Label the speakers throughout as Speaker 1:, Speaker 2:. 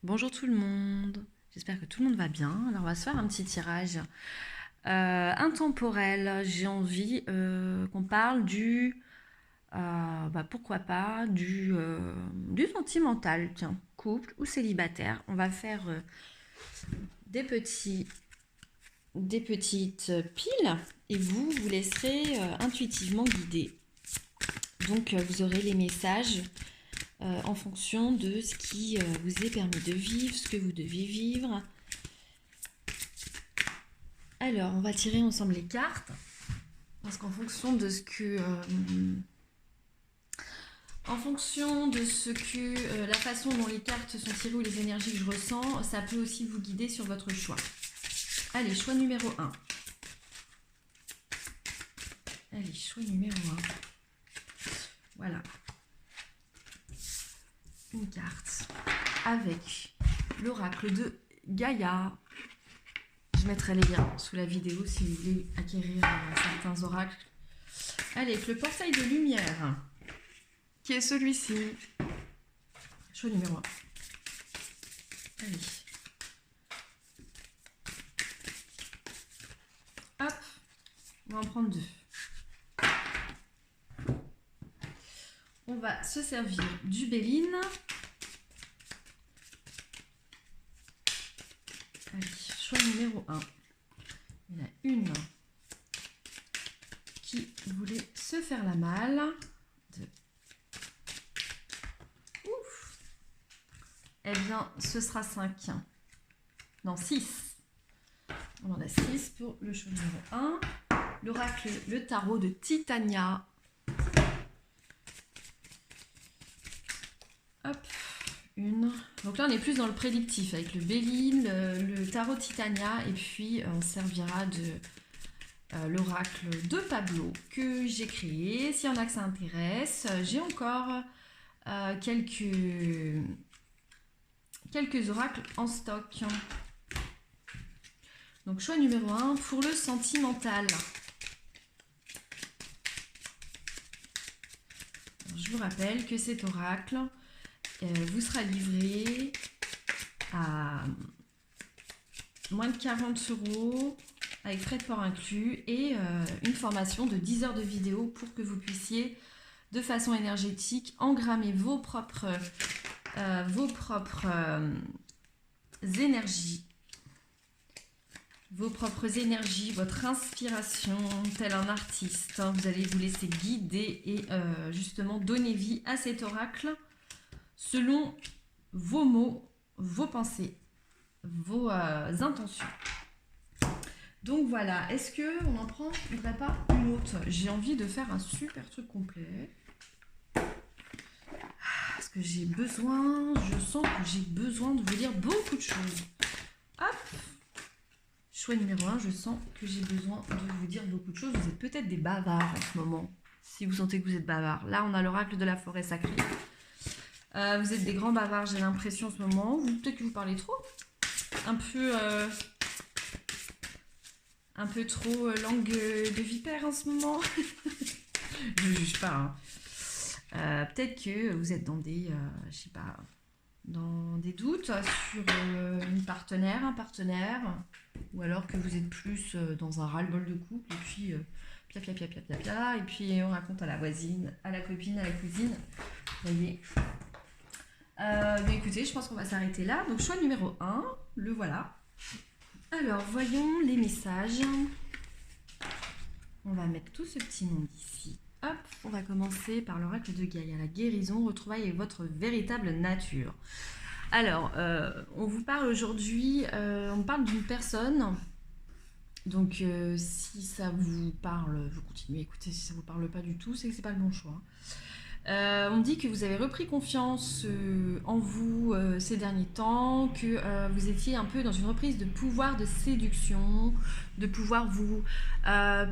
Speaker 1: Bonjour tout le monde, j'espère que tout le monde va bien. Alors on va se faire un petit tirage intemporel. J'ai envie qu'on parle pourquoi pas, du sentimental, tiens, couple ou célibataire. On va faire des petits, des petites piles et vous laisserez intuitivement guider. Donc vous aurez les messages en fonction de ce qui vous est permis de vivre, ce que vous devez vivre. Alors, on va tirer ensemble les cartes, parce qu'en fonction de ce que... la façon dont les cartes sont tirées ou les énergies que je ressens, ça peut aussi vous guider sur votre choix. Allez, choix numéro 1. Allez, choix numéro 1. Voilà. Une carte avec l'oracle de Gaïa. Je mettrai les liens sous la vidéo si vous voulez acquérir certains oracles. Allez, avec le portail de lumière, qui est celui-ci. Choix numéro 1. Allez. Hop, on va en prendre 2. On va se servir du Béline. Allez, choix numéro 1. Il y en a une qui voulait se faire la malle. Ouf. Eh bien, ce sera 5. Non, 6. On en a 6 pour le choix numéro 1. L'oracle, le tarot de Titania. Hop, une. Donc là, on est plus dans le prédictif avec le Béline, le tarot Titania, et puis on servira de l'oracle de Pablo que j'ai créé. S'il y en a que ça intéresse, j'ai encore quelques oracles en stock. Donc choix numéro 1 pour le sentimental. Alors, je vous rappelle que cet oracle vous sera livré à moins de 40 € avec frais de port inclus et une formation de 10 heures de vidéo pour que vous puissiez de façon énergétique engrammer vos propres énergies, votre inspiration, tel un artiste. Vous allez vous laisser guider et justement donner vie à cet oracle selon vos mots, vos pensées, vos intentions. Donc voilà, est-ce qu'on en prend pas une autre? J'ai envie de faire un super truc complet. Parce que je sens que j'ai besoin de vous dire beaucoup de choses. Hop! Choix numéro 1, je sens que j'ai besoin de vous dire beaucoup de choses. Vous êtes peut-être des bavards en ce moment, si vous sentez que vous êtes bavards. Là, on a l'oracle de la forêt sacrée. Vous êtes des grands bavards, j'ai l'impression en ce moment. Peut-être que vous parlez trop. Un peu trop langue de vipère en ce moment. Je ne juge pas. Hein. Peut-être que vous êtes dans des, dans des doutes sur un partenaire, ou alors que vous êtes plus dans un ras-le-bol de couple, et puis pia, et puis on raconte à la voisine, à la copine, à la cousine. Vous voyez. Mais écoutez, je pense qu'on va s'arrêter là. Donc choix numéro 1, le voilà. Alors, voyons les messages. On va mettre tout ce petit monde ici. Hop, on va commencer par l'oracle de Gaïa, la guérison, retrouvailles avec votre véritable nature. Alors, on vous parle aujourd'hui, on parle d'une personne. Donc, si ça vous parle, vous continuez à écouter. Si ça vous parle pas du tout, c'est que c'est pas le bon choix. On dit que vous avez repris confiance en vous ces derniers temps, que vous étiez un peu dans une reprise de pouvoir de séduction, de pouvoir vous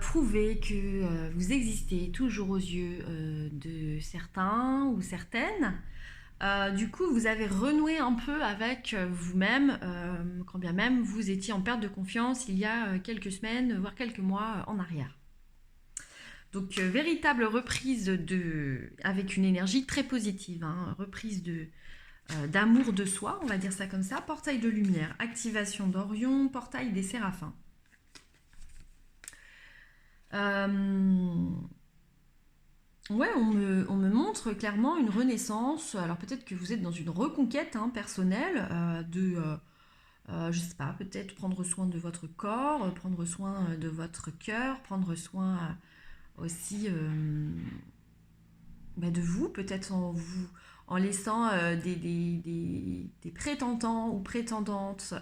Speaker 1: prouver que vous existez toujours aux yeux de certains ou certaines. Du coup, vous avez renoué un peu avec vous-même, quand bien même vous étiez en perte de confiance il y a quelques semaines, voire quelques mois en arrière. Donc, véritable reprise avec une énergie très positive, hein, reprise d'amour de soi, on va dire ça comme ça. Portail de lumière, activation d'Orion, portail des séraphins. Ouais, on me montre clairement une renaissance. Alors peut-être que vous êtes dans une reconquête personnelle je sais pas, peut-être prendre soin de votre corps, prendre soin de votre cœur, prendre soin aussi de vous, peut-être en laissant des prétendants ou prétendantes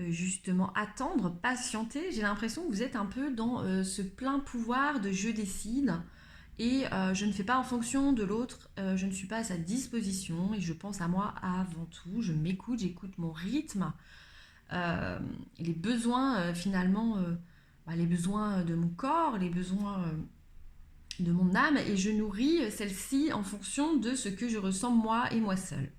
Speaker 1: justement attendre, patienter. J'ai l'impression que vous êtes un peu dans ce plein pouvoir de je décide et je ne fais pas en fonction de l'autre, je ne suis pas à sa disposition et je pense à moi avant tout, je m'écoute, j'écoute mon rythme, les besoins finalement, les besoins de mon corps, les besoins de mon âme et je nourris celle-ci en fonction de ce que je ressens moi et moi seule.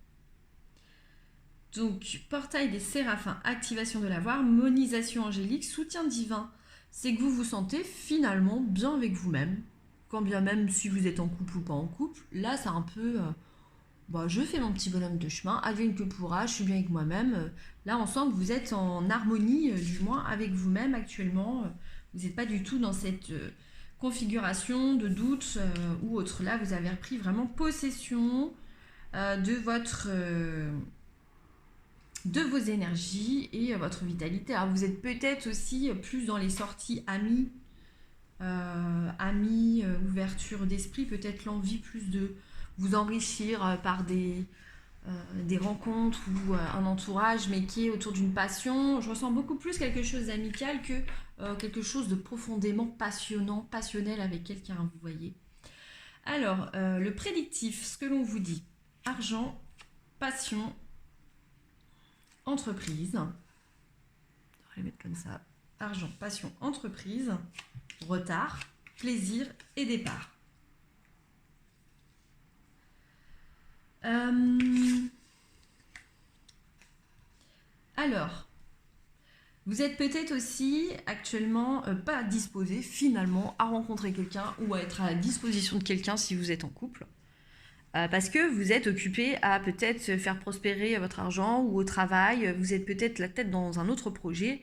Speaker 1: Donc, portail des séraphins, activation de l'avoir, monisation angélique, soutien divin, c'est que vous vous sentez finalement bien avec vous-même, quand bien même si vous êtes en couple ou pas en couple. Là, c'est un peu, je fais mon petit bonhomme de chemin, advienne que pourra, je suis bien avec moi-même. Là, on sent que vous êtes en harmonie, du moins avec vous-même actuellement. Vous n'êtes pas du tout dans cette configuration de doute ou autre. Là, vous avez repris vraiment possession de vos énergies et votre vitalité. Alors vous êtes peut-être aussi plus dans les sorties amis, ouverture d'esprit, peut-être l'envie plus de vous enrichir par des rencontres ou un entourage, mais qui est autour d'une passion. Je ressens beaucoup plus quelque chose d'amical que quelque chose de profondément passionnant, passionnel avec quelqu'un, vous voyez. Alors, le prédictif, ce que l'on vous dit, argent, passion, entreprise. On va les mettre comme ça. Argent, passion, entreprise, retard, plaisir et départ. Alors, vous êtes peut-être aussi actuellement pas disposé finalement à rencontrer quelqu'un ou à être à la disposition de quelqu'un si vous êtes en couple. Parce que vous êtes occupé à peut-être faire prospérer votre argent ou au travail, vous êtes peut-être la tête dans un autre projet,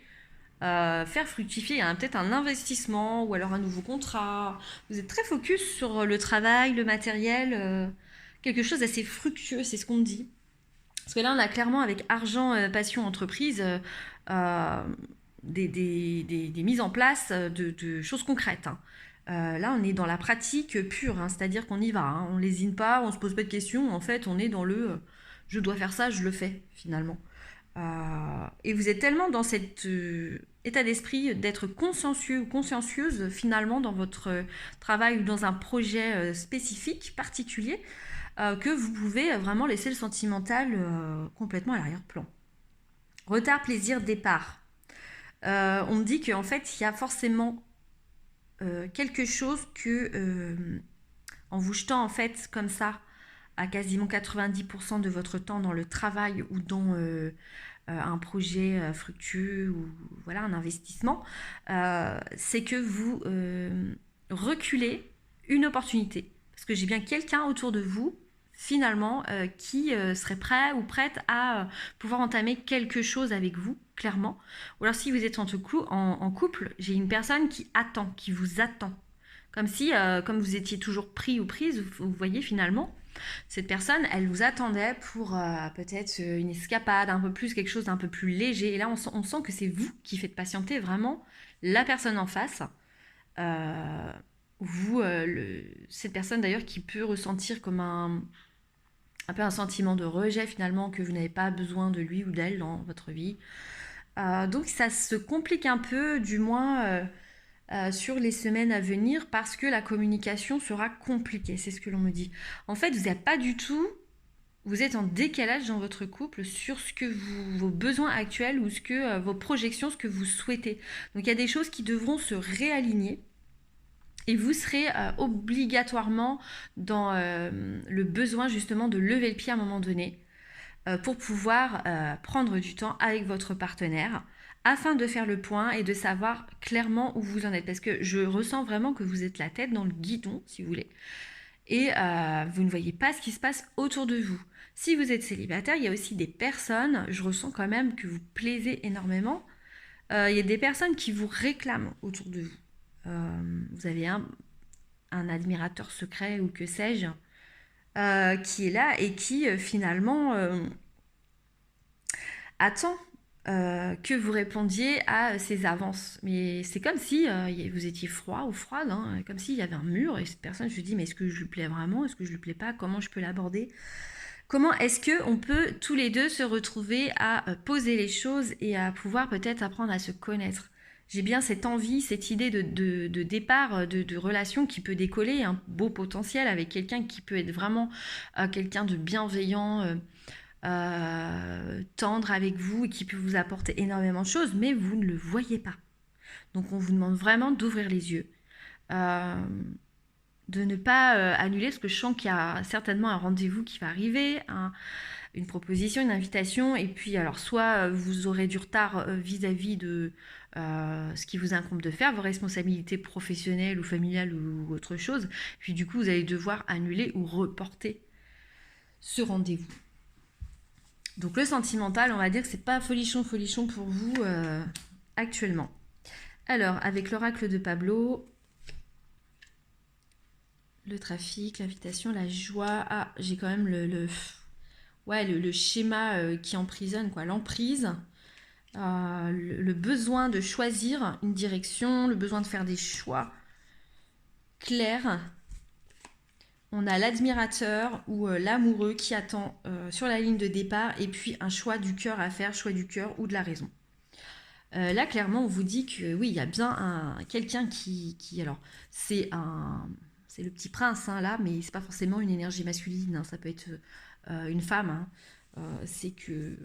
Speaker 1: faire fructifier peut-être un investissement ou alors un nouveau contrat. Vous êtes très focus sur le travail, le matériel, quelque chose d'assez fructueux, c'est ce qu'on me dit. Parce que là, on a clairement avec argent, passion, entreprise, des mises en place de choses concrètes. Là, on est dans la pratique pure, c'est-à-dire qu'on y va, on ne lésine pas, on ne se pose pas de questions. En fait, on est dans le je dois faire ça, je le fais finalement. Et vous êtes tellement dans cet état d'esprit d'être consciencieux ou consciencieuse finalement dans votre travail ou dans un projet spécifique, particulier, que vous pouvez vraiment laisser le sentimental complètement à l'arrière-plan. Retard, plaisir, départ. On me dit qu'en fait, il y a forcément quelque chose que, en vous jetant en fait comme ça, à quasiment 90% de votre temps dans le travail ou dans un projet fructueux ou voilà, un investissement, c'est que vous reculez une opportunité. Parce que j'ai bien quelqu'un autour de vous finalement qui serait prêt ou prête à pouvoir entamer quelque chose avec vous, clairement. Ou alors si vous êtes en couple, j'ai une personne qui attend, qui vous attend. Comme si, comme vous étiez toujours pris ou prise, vous voyez finalement, cette personne, elle vous attendait pour peut-être une escapade, un peu plus, quelque chose d'un peu plus léger. Et là, on sent que c'est vous qui faites patienter vraiment la personne en face. Cette personne d'ailleurs qui peut ressentir comme un peu un sentiment de rejet finalement, que vous n'avez pas besoin de lui ou d'elle dans votre vie. Donc ça se complique un peu, du moins sur les semaines à venir, parce que la communication sera compliquée, c'est ce que l'on me dit. En fait, vous n'êtes pas du tout, vous êtes en décalage dans votre couple sur ce que vos besoins actuels ou ce que vos projections, ce que vous souhaitez. Donc il y a des choses qui devront se réaligner. Et vous serez obligatoirement dans le besoin justement de lever le pied à un moment donné pour pouvoir prendre du temps avec votre partenaire afin de faire le point et de savoir clairement où vous en êtes. Parce que je ressens vraiment que vous êtes la tête dans le guidon, si vous voulez. et vous ne voyez pas ce qui se passe autour de vous. Si vous êtes célibataire, il y a aussi des personnes, je ressens quand même que vous plaisez énormément, il y a des personnes qui vous réclament autour de vous. Vous avez un admirateur secret ou que sais-je, qui est là et qui finalement attend que vous répondiez à ses avances. Mais c'est comme si vous étiez froid ou froide, hein, comme s'il y avait un mur et cette personne, je lui dis, mais est-ce que je lui plais vraiment? Est-ce que je lui plais pas? Comment je peux l'aborder? Comment est-ce qu'on peut tous les deux se retrouver à poser les choses et à pouvoir peut-être apprendre à se connaître? J'ai bien cette envie, cette idée de départ, de relation qui peut décoller, un beau potentiel avec quelqu'un qui peut être vraiment quelqu'un de bienveillant, tendre avec vous et qui peut vous apporter énormément de choses, mais vous ne le voyez pas. Donc on vous demande vraiment d'ouvrir les yeux. De ne pas annuler, parce que je sens qu'il y a certainement un rendez-vous qui va arriver, une proposition, une invitation, et puis alors soit vous aurez du retard vis-à-vis de ce qui vous incombe de faire, vos responsabilités professionnelles ou familiales ou autre chose, puis du coup vous allez devoir annuler ou reporter ce rendez-vous. Donc le sentimental, on va dire que c'est pas folichon pour vous actuellement. Alors, avec l'oracle de Pablo, le trafic, l'invitation, la joie. Ah, j'ai quand même le schéma qui emprisonne, quoi, l'emprise, le besoin de choisir une direction, le besoin de faire des choix clairs. On a l'admirateur ou l'amoureux qui attend sur la ligne de départ et puis un choix du cœur à faire, choix du cœur ou de la raison. Là, clairement, on vous dit que oui, il y a bien quelqu'un qui alors, c'est le petit prince, hein, là, mais c'est pas forcément une énergie masculine, hein, ça peut être une femme. Hein. C'est que,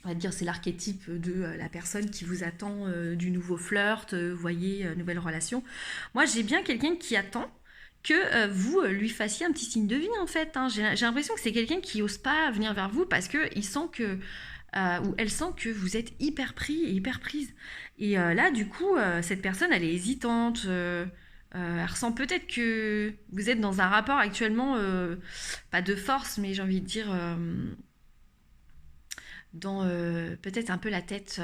Speaker 1: on va dire, c'est l'archétype de la personne qui vous attend du nouveau flirt, vous voyez, nouvelle relation. Moi, j'ai bien quelqu'un qui attend que vous lui fassiez un petit signe de vie, en fait. Hein. J'ai l'impression que c'est quelqu'un qui n'ose pas venir vers vous parce qu'il sent que ou elle sent que vous êtes hyper pris et hyper prise. Et là, du coup, cette personne, elle est hésitante. Elle ressent peut-être que vous êtes dans un rapport actuellement, pas de force, mais j'ai envie de dire, dans peut-être un peu la tête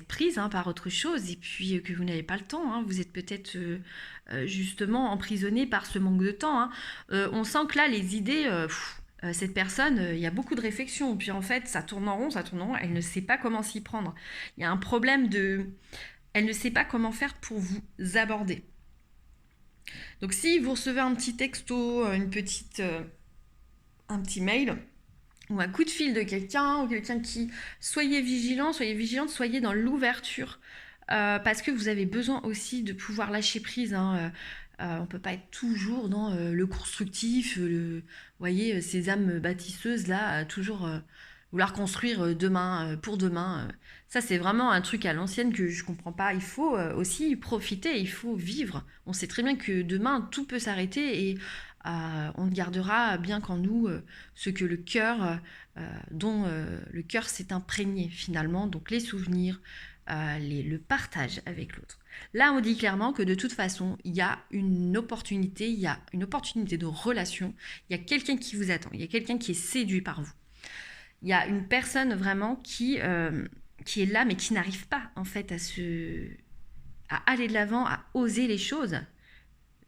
Speaker 1: prise hein, par autre chose, et puis que vous n'avez pas le temps. Hein. Vous êtes peut-être justement emprisonné par ce manque de temps. Hein. On sent que là, les idées... cette personne, il y a beaucoup de réflexions, puis en fait, ça tourne en rond, elle ne sait pas comment s'y prendre. Il y a un problème de... Elle ne sait pas comment faire pour vous aborder. Donc si vous recevez un petit texto, un petit mail, ou un coup de fil de quelqu'un, ou quelqu'un qui... Soyez vigilante, soyez dans l'ouverture, parce que vous avez besoin aussi de pouvoir lâcher prise, hein, on ne peut pas être toujours dans le constructif, vous voyez, ces âmes bâtisseuses là, toujours vouloir construire demain, pour demain. Ça, c'est vraiment un truc à l'ancienne que je ne comprends pas. Il faut aussi profiter, il faut vivre. On sait très bien que demain, tout peut s'arrêter et on ne gardera bien qu'en nous ce que le cœur, dont le cœur s'est imprégné finalement, donc les souvenirs, le partage avec l'autre. Là, on dit clairement que de toute façon, il y a une opportunité de relation, il y a quelqu'un qui vous attend, il y a quelqu'un qui est séduit par vous. Il y a une personne vraiment qui est là, mais qui n'arrive pas en fait à aller de l'avant, à oser les choses.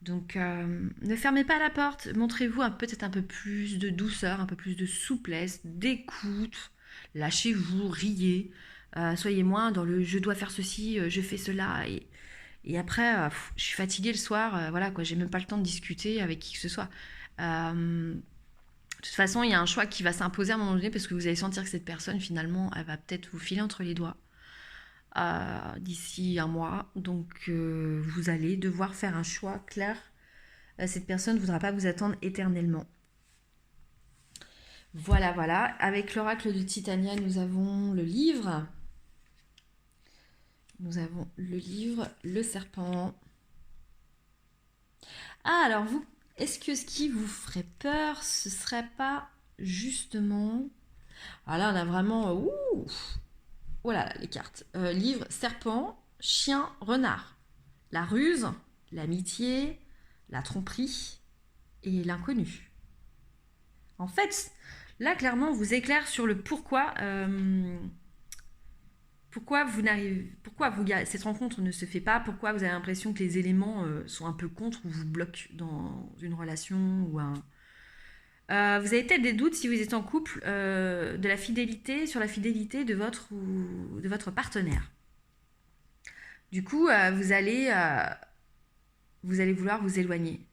Speaker 1: Donc, ne fermez pas la porte, montrez-vous peut-être un peu plus de douceur, un peu plus de souplesse, d'écoute, lâchez-vous, riez, soyez moins dans le « je dois faire ceci, je fais cela » et après, je suis fatiguée le soir, voilà quoi, j'ai même pas le temps de discuter avec qui que ce soit. De toute façon, il y a un choix qui va s'imposer à un moment donné parce que vous allez sentir que cette personne, finalement, elle va peut-être vous filer entre les doigts d'ici un mois. Donc, vous allez devoir faire un choix clair. Cette personne ne voudra pas vous attendre éternellement. Voilà, voilà. Avec l'oracle de Titania, nous avons le livre. Nous avons le livre, le serpent. Ah, alors vous, est-ce que ce qui vous ferait peur, ce serait pas justement... Ah là, on a vraiment... Voilà, les cartes. Livre, serpent, chien, renard. La ruse, l'amitié, la tromperie et l'inconnu. En fait, là, clairement, on vous éclaire sur le pourquoi cette rencontre ne se fait pas, pourquoi vous avez l'impression que les éléments sont un peu contre ou vous bloquent dans une relation ou un... vous avez peut-être des doutes si vous êtes en couple sur la fidélité de votre partenaire. Du coup, vous allez vouloir vous éloigner.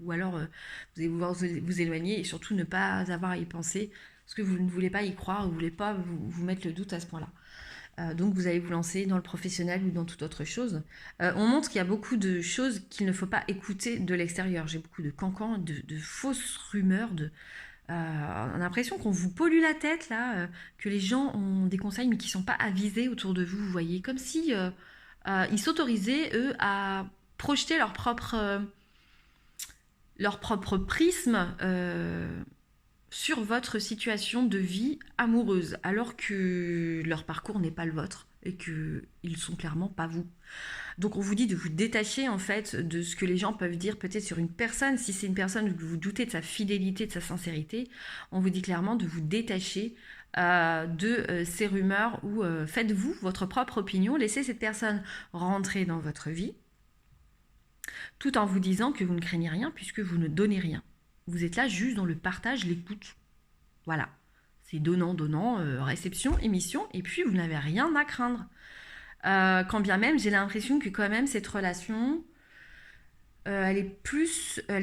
Speaker 1: Ou alors vous allez vouloir vous éloigner et surtout ne pas avoir à y penser parce que vous ne voulez pas y croire, vous ne voulez pas vous mettre le doute à ce point-là. Donc vous allez vous lancer dans le professionnel ou dans toute autre chose. On montre qu'il y a beaucoup de choses qu'il ne faut pas écouter de l'extérieur. J'ai beaucoup de cancans, de fausses rumeurs, on a l'impression qu'on vous pollue la tête là, que les gens ont des conseils mais qui ne sont pas avisés autour de vous, vous voyez, comme si ils s'autorisaient eux à projeter leur propre prisme sur votre situation de vie amoureuse, alors que leur parcours n'est pas le vôtre et qu'ils sont clairement pas vous. Donc on vous dit de vous détacher en fait de ce que les gens peuvent dire peut-être sur une personne. Si c'est une personne où vous doutez de sa fidélité, de sa sincérité, on vous dit clairement de vous détacher de ces rumeurs ou faites-vous votre propre opinion, laissez cette personne rentrer dans votre vie tout en vous disant que vous ne craignez rien puisque vous ne donnez rien. Vous êtes là juste dans le partage, l'écoute. Voilà. C'est donnant, réception, émission, et puis vous n'avez rien à craindre. Quand bien même, j'ai l'impression que quand même cette relation, elle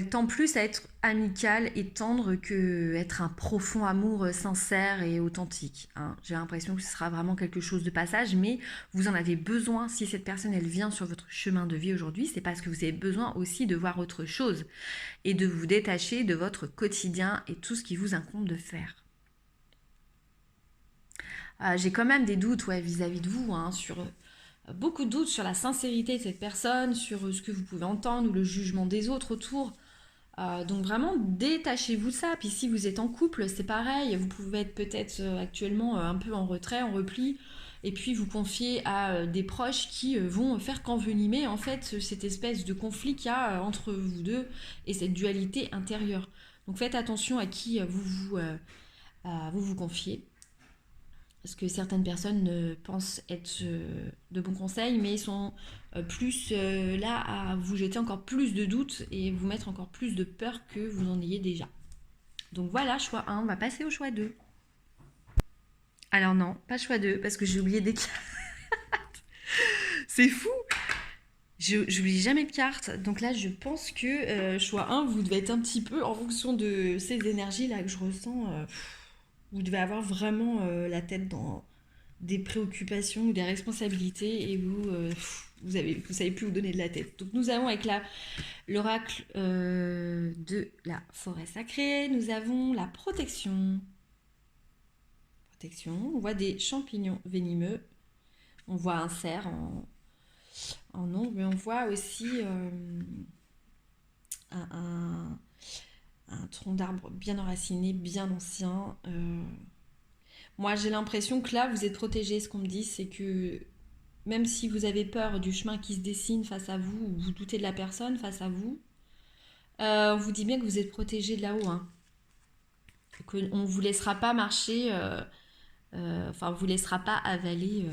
Speaker 1: tend plus à être amicale et tendre qu'être un profond amour sincère et authentique. Hein. J'ai l'impression que ce sera vraiment quelque chose de passage, mais vous en avez besoin. Si cette personne, elle vient sur votre chemin de vie aujourd'hui, c'est parce que vous avez besoin aussi de voir autre chose et de vous détacher de votre quotidien et tout ce qui vous incombe de faire. J'ai quand même des doutes vis-à-vis de vous, sur beaucoup de doutes sur la sincérité de cette personne, sur ce que vous pouvez entendre ou le jugement des autres autour. Donc vraiment, détachez-vous de ça. Puis si vous êtes en couple, c'est pareil. Vous pouvez être peut-être actuellement un peu en retrait, en repli, et puis vous confier à des proches qui vont faire qu'envenimer en fait cette espèce de conflit qu'il y a entre vous deux et cette dualité intérieure. Donc faites attention à qui vous confiez. Parce que certaines personnes pensent être de bons conseils, mais sont plus là à vous jeter encore plus de doutes et vous mettre encore plus de peur que vous en ayez déjà. Donc voilà, choix 1, on va passer au choix 2. Alors non, pas choix 2, parce que j'ai oublié des cartes. C'est fou. J'oublie jamais de cartes. Donc là, je pense que choix 1, vous devez être un petit peu en fonction de ces énergies-là que je ressens. Vous devez avoir vraiment la tête dans des préoccupations ou des responsabilités et vous savez plus où donner de la tête. Donc nous avons avec l'oracle de la forêt sacrée, nous avons la protection. On voit des champignons venimeux, on voit un cerf en ombre, mais on voit aussi un tronc d'arbre bien enraciné, bien ancien. Moi, j'ai l'impression que là, vous êtes protégé. Ce qu'on me dit, c'est que même si vous avez peur du chemin qui se dessine face à vous, ou vous doutez de la personne face à vous, on vous dit bien que vous êtes protégé de là-haut. Hein. Qu'on ne vous laissera pas marcher, on vous laissera pas avaler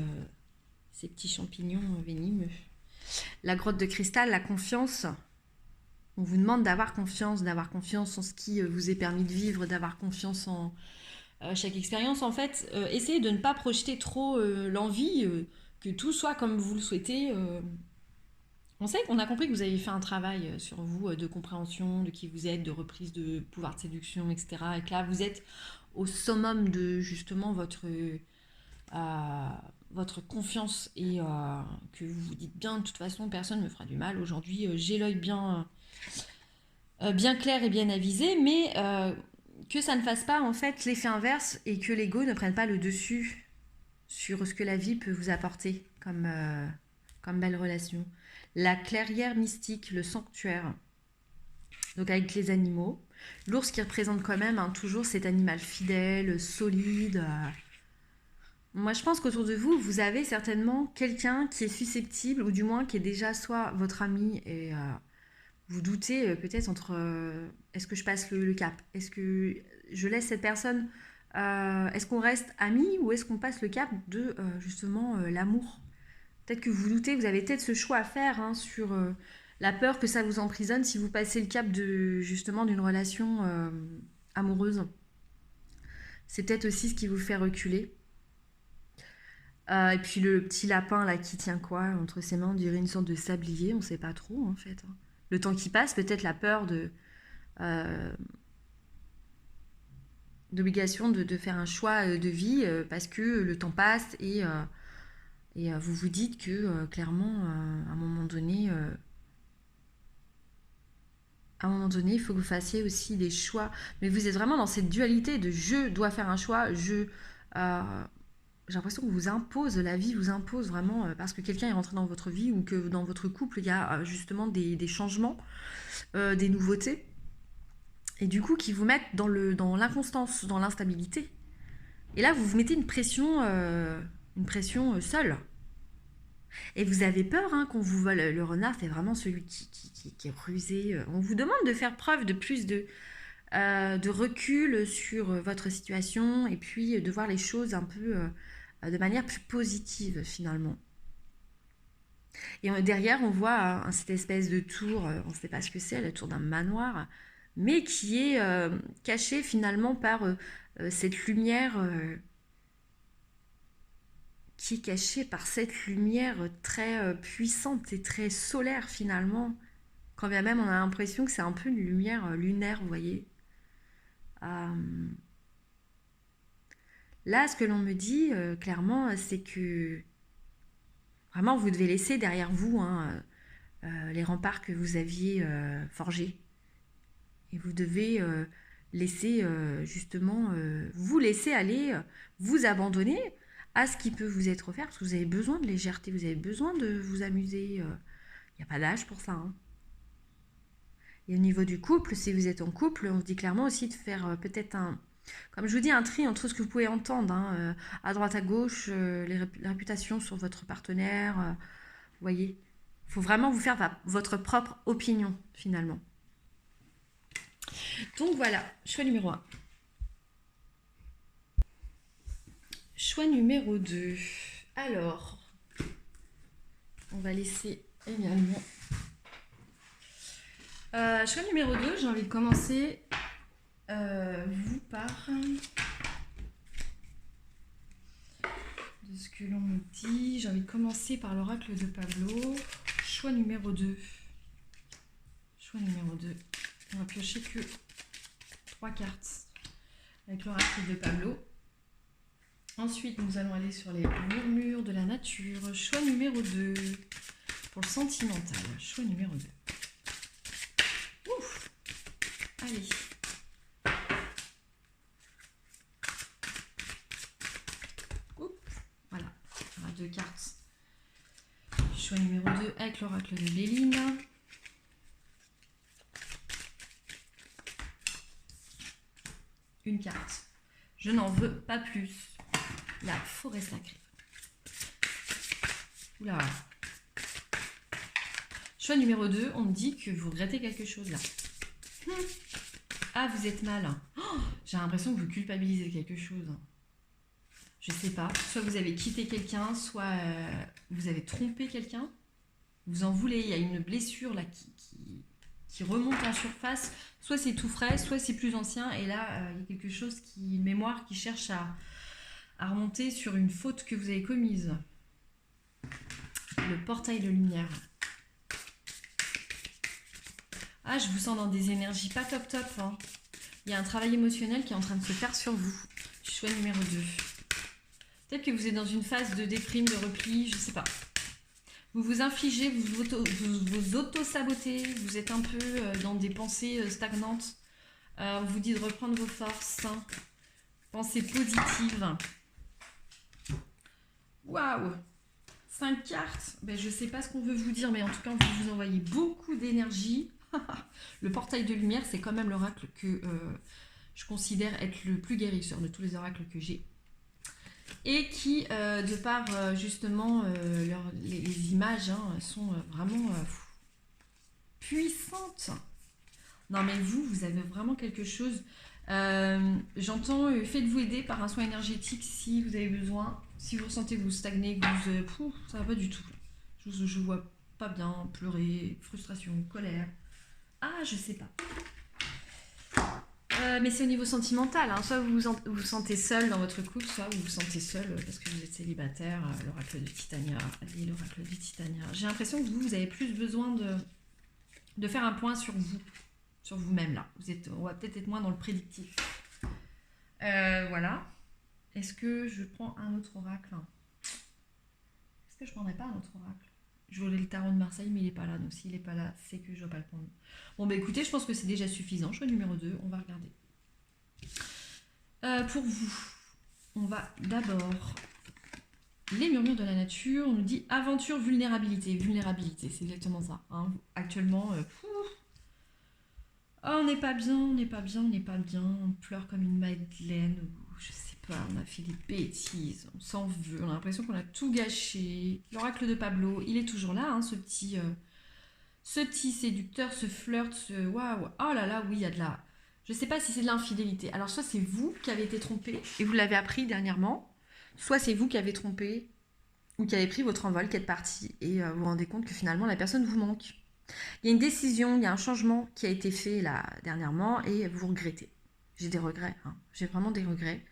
Speaker 1: ces petits champignons venimeux. La grotte de cristal, la confiance. On vous demande d'avoir confiance en ce qui vous est permis de vivre, d'avoir confiance en chaque expérience. En fait, essayez de ne pas projeter trop l'envie, que tout soit comme vous le souhaitez. On a compris que vous avez fait un travail sur vous de compréhension, de qui vous êtes, de reprise de pouvoir de séduction, etc. Et que là, vous êtes au summum de justement votre confiance et que vous vous dites bien, de toute façon, personne ne me fera du mal. Aujourd'hui, j'ai l'œil bien clair et bien avisé, mais que ça ne fasse pas en fait l'effet inverse et que l'ego ne prenne pas le dessus sur ce que la vie peut vous apporter comme belle relation. La clairière mystique, le sanctuaire, donc avec les animaux. L'ours qui représente quand même toujours cet animal fidèle, solide. Moi, je pense qu'autour de vous, vous avez certainement quelqu'un qui est susceptible, ou du moins qui est déjà soit votre ami et vous doutez peut-être entre est-ce que je passe le cap? Est-ce que je laisse cette personne? Est-ce qu'on reste amis ou est-ce qu'on passe le cap de justement l'amour? Peut-être que vous doutez, vous avez peut-être ce choix à faire hein, sur la peur que ça vous emprisonne si vous passez le cap de justement d'une relation amoureuse. C'est peut-être aussi ce qui vous fait reculer. Et puis le petit lapin là qui tient quoi entre ses mains, on dirait une sorte de sablier, on ne sait pas trop en fait. Le temps qui passe, peut-être la peur euh, d'obligation de faire un choix de vie parce que le temps passe et vous vous dites que clairement à un moment donné, il faut que vous fassiez aussi des choix. Mais vous êtes vraiment dans cette dualité de je dois faire un choix, j'ai l'impression que vous impose, la vie vous impose vraiment parce que quelqu'un est rentré dans votre vie ou que dans votre couple il y a justement des changements, des nouveautés et du coup qui vous mettent dans l'inconstance, dans l'instabilité. Et là vous vous mettez une pression seule. Et vous avez peur hein, qu'on vous vole. Le renard, c'est vraiment celui qui est rusé. On vous demande de faire preuve de plus de recul sur votre situation et puis de voir les choses un peu de manière plus positive finalement. Et derrière, on voit cette espèce de tour, on ne sait pas ce que c'est, la tour d'un manoir, mais qui est cachée finalement par cette lumière, qui est cachée par cette lumière très puissante et très solaire finalement. Quand bien même on a l'impression que c'est un peu une lumière lunaire, vous voyez. Là, ce que l'on me dit clairement, c'est que vraiment vous devez laisser derrière vous hein, les remparts que vous aviez forgés. Et vous devez laisser justement vous laisser aller, vous abandonner à ce qui peut vous être offert, parce que vous avez besoin de légèreté, vous avez besoin de vous amuser. Il n'y a pas d'âge pour ça. Hein. Et au niveau du couple, si vous êtes en couple, on vous dit clairement aussi de faire peut-être comme je vous dis, un tri entre ce que vous pouvez entendre, hein, à droite, à gauche, les réputations sur votre partenaire. Vous voyez, il faut vraiment vous faire votre propre opinion, finalement. Donc voilà, choix numéro 1. Choix numéro 2. Alors, on va laisser également... choix numéro 2, j'ai envie de commencer vous par... de ce que l'on me dit. J'ai envie de commencer par l'oracle de Pablo. Choix numéro 2. Choix numéro 2. On va piocher que 3 cartes avec l'oracle de Pablo. Ensuite, nous allons aller sur les murmures de la nature. Choix numéro 2. Pour le sentimental. Choix numéro 2. Ouf. Allez. Deux cartes. Choix numéro 2 avec l'oracle de Béline. Une carte. Je n'en veux pas plus. La forêt sacrée. Oula. Choix numéro 2, on me dit que vous regrettez quelque chose là. Ah, vous êtes mal. Oh, j'ai l'impression que vous culpabilisez quelque chose. Je sais pas, soit vous avez quitté quelqu'un, soit vous avez trompé quelqu'un, vous en voulez, il y a une blessure là qui remonte en surface, soit c'est tout frais, soit c'est plus ancien, et là il y a quelque chose une mémoire qui cherche à remonter sur une faute que vous avez commise. Le portail de lumière. Ah, je vous sens dans des énergies pas top top. Hein. Il y a un travail émotionnel qui est en train de se faire sur vous. Choix numéro 2. Peut-être que vous êtes dans une phase de déprime, de repli, je ne sais pas. Vous vous infligez, vous auto-sabotez, vous êtes un peu dans des pensées stagnantes. On vous dit de reprendre vos forces. Hein. Pensées positives. Waouh! 5 cartes. Ben, je ne sais pas ce qu'on veut vous dire, mais en tout cas, vous envoyez beaucoup d'énergie. Le portail de lumière, c'est quand même l'oracle que je considère être le plus guérisseur de tous les oracles que j'ai. Et qui, de par justement les images, hein, sont vraiment puissante. Non mais vous avez vraiment quelque chose. J'entends, faites-vous aider par un soin énergétique si vous avez besoin. Si vous ressentez que vous stagnez, que vous... ça va pas du tout. Je vois pas bien, pleurer, frustration, colère. Ah, je sais pas. Mais c'est au niveau sentimental, hein. Soit vous vous sentez seul dans votre couple, soit vous vous sentez seul parce que vous êtes célibataire. L'oracle de Titania, allez, l'oracle de Titania. J'ai l'impression que vous avez plus besoin de faire un point sur vous, sur vous-même là. On va peut-être être moins dans le prédictif. Voilà. Est-ce que je prends un autre oracle? Est-ce que je prendrais pas un autre oracle? Je voulais le tarot de Marseille, mais il n'est pas là. Donc s'il n'est pas là, c'est que je ne dois pas le prendre. Bon, bah écoutez, je pense que c'est déjà suffisant. Choix numéro 2, on va regarder. Pour vous, on va d'abord... Les murmures de la nature, on nous dit aventure, vulnérabilité. Vulnérabilité, c'est exactement ça. Hein. Actuellement, on n'est pas bien, on n'est pas bien, on n'est pas bien. On pleure comme une madeleine, ou je sais pas, on a fait des bêtises, on s'en veut, on a l'impression qu'on a tout gâché. L'oracle de Pablo, il est toujours là, hein, ce petit séducteur, ce flirt, ce waouh, oh là là, oui, il y a de la... Je sais pas si c'est de l'infidélité. Alors soit c'est vous qui avez été trompé et vous l'avez appris dernièrement, soit c'est vous qui avez trompé ou qui avez pris votre envol, qui êtes parti et vous vous rendez compte que finalement la personne vous manque. Il y a une décision, il y a un changement qui a été fait là dernièrement et vous regrettez. J'ai des regrets, hein. J'ai vraiment des regrets.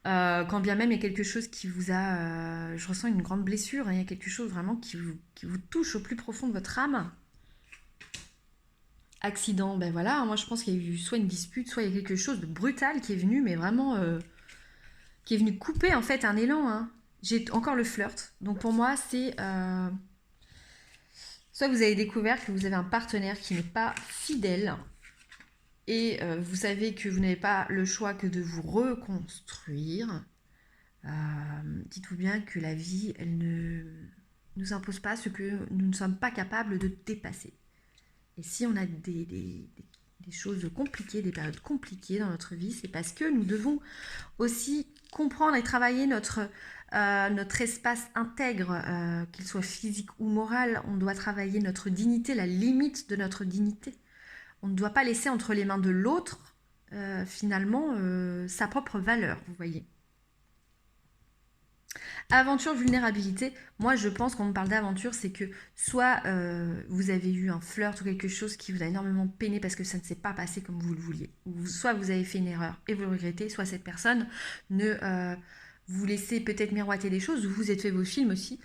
Speaker 1: Quand bien même il y a quelque chose qui vous a... je ressens une grande blessure, hein, il y a quelque chose vraiment qui vous touche au plus profond de votre âme. Accident, ben voilà, moi je pense qu'il y a eu soit une dispute, soit il y a quelque chose de brutal qui est venu, mais vraiment... qui est venu couper en fait un élan. Hein. J'ai encore le flirt. Donc pour moi, c'est... soit vous avez découvert que vous avez un partenaire qui n'est pas fidèle et vous savez que vous n'avez pas le choix que de vous reconstruire. Dites-vous bien que la vie, elle ne nous impose pas ce que nous ne sommes pas capables de dépasser. Et si on a des choses compliquées, des périodes compliquées dans notre vie, c'est parce que nous devons aussi comprendre et travailler notre espace intègre, qu'il soit physique ou moral. On doit travailler notre dignité, la limite de notre dignité. On ne doit pas laisser entre les mains de l'autre, finalement, sa propre valeur, vous voyez. Aventure, vulnérabilité, moi je pense qu'on me parle d'aventure, c'est que soit vous avez eu un flirt ou quelque chose qui vous a énormément peiné parce que ça ne s'est pas passé comme vous le vouliez, ou soit vous avez fait une erreur et vous le regrettez, soit cette personne ne vous laissez peut-être miroiter des choses, ou vous êtes fait vos films aussi,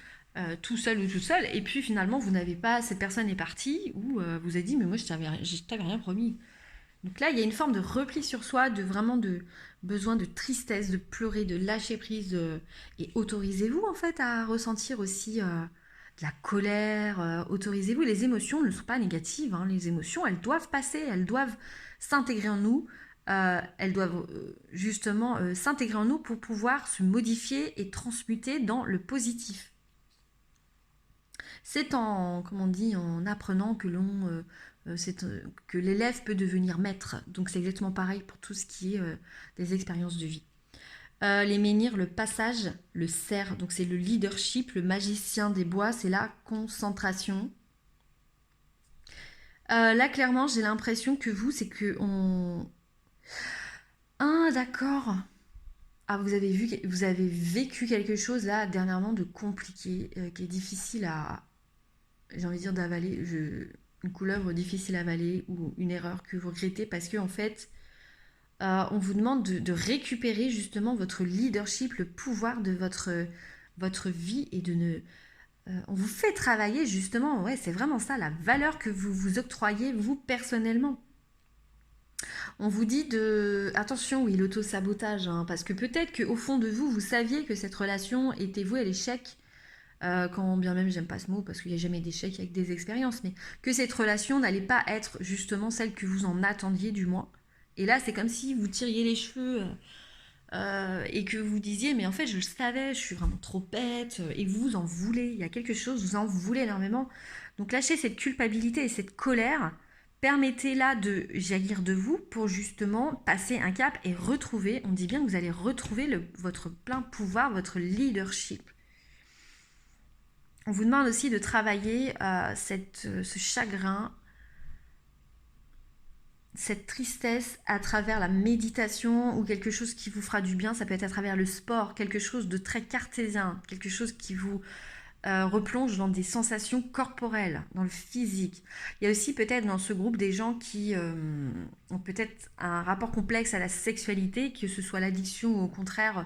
Speaker 1: tout seul ou tout seul, et puis finalement vous n'avez pas, cette personne est partie, ou vous avez dit mais moi je t'avais rien promis. Donc là, il y a une forme de repli sur soi, de vraiment de besoin de tristesse, de pleurer, de lâcher prise. Et autorisez-vous en fait à ressentir aussi de la colère. Autorisez-vous. Les émotions ne sont pas négatives. Hein. Les émotions, elles doivent passer, elles doivent s'intégrer en nous. Elles doivent justement s'intégrer en nous pour pouvoir se modifier et transmuter dans le positif. C'est comment on dit, en apprenant que que l'élève peut devenir maître. Donc c'est exactement pareil pour tout ce qui est des expériences de vie. Les menhirs, le passage, le cerf, donc c'est le leadership, le magicien des bois, c'est la concentration. Là clairement j'ai l'impression que vous, c'est que on... Ah d'accord. Ah vous avez vécu quelque chose là dernièrement de compliqué, qui est difficile à... J'ai envie de dire d'avaler, une couleuvre difficile à avaler ou une erreur que vous regrettez parce que en fait on vous demande de récupérer justement votre leadership, le pouvoir de votre vie et on vous fait travailler justement, ouais c'est vraiment ça, la valeur que vous vous octroyez vous personnellement. On vous dit attention, oui, l'auto-sabotage, hein, parce que peut-être qu'au fond de vous, vous saviez que cette relation était vouée à l'échec. Quand bien même j'aime pas ce mot parce qu'il n'y a jamais d'échec avec des expériences, mais que cette relation n'allait pas être justement celle que vous en attendiez du moins. Et là c'est comme si vous tiriez les cheveux et que vous disiez mais en fait je le savais, je suis vraiment trop bête, et vous en voulez, il y a quelque chose, vous en voulez énormément. Donc lâchez cette culpabilité et cette colère, permettez-la de jaillir de vous pour justement passer un cap et retrouver, on dit bien que vous allez retrouver votre plein pouvoir, votre leadership. On vous demande aussi de travailler ce chagrin, cette tristesse à travers la méditation ou quelque chose qui vous fera du bien. Ça peut être à travers le sport, quelque chose de très cartésien, quelque chose qui vous replonge dans des sensations corporelles, dans le physique. Il y a aussi peut-être dans ce groupe des gens qui ont peut-être un rapport complexe à la sexualité, que ce soit l'addiction ou au contraire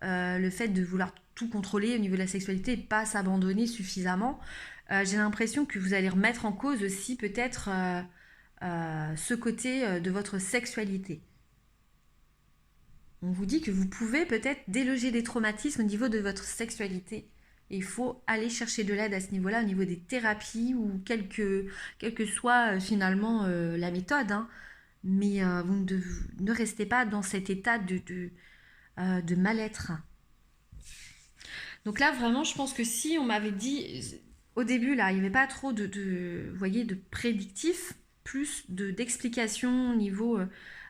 Speaker 1: le fait de vouloir tout contrôler au niveau de la sexualité et pas s'abandonner suffisamment. J'ai l'impression que vous allez remettre en cause aussi peut-être ce côté de votre sexualité. On vous dit que vous pouvez peut-être déloger des traumatismes au niveau de votre sexualité. Et il faut aller chercher de l'aide à ce niveau-là, au niveau des thérapies ou quelle que soit finalement la méthode. Hein. Mais vous ne restez pas dans cet état de mal-être. Donc là, vraiment, je pense que si on m'avait dit, au début, là, il n'y avait pas trop vous voyez, de prédictif, plus d'explications au niveau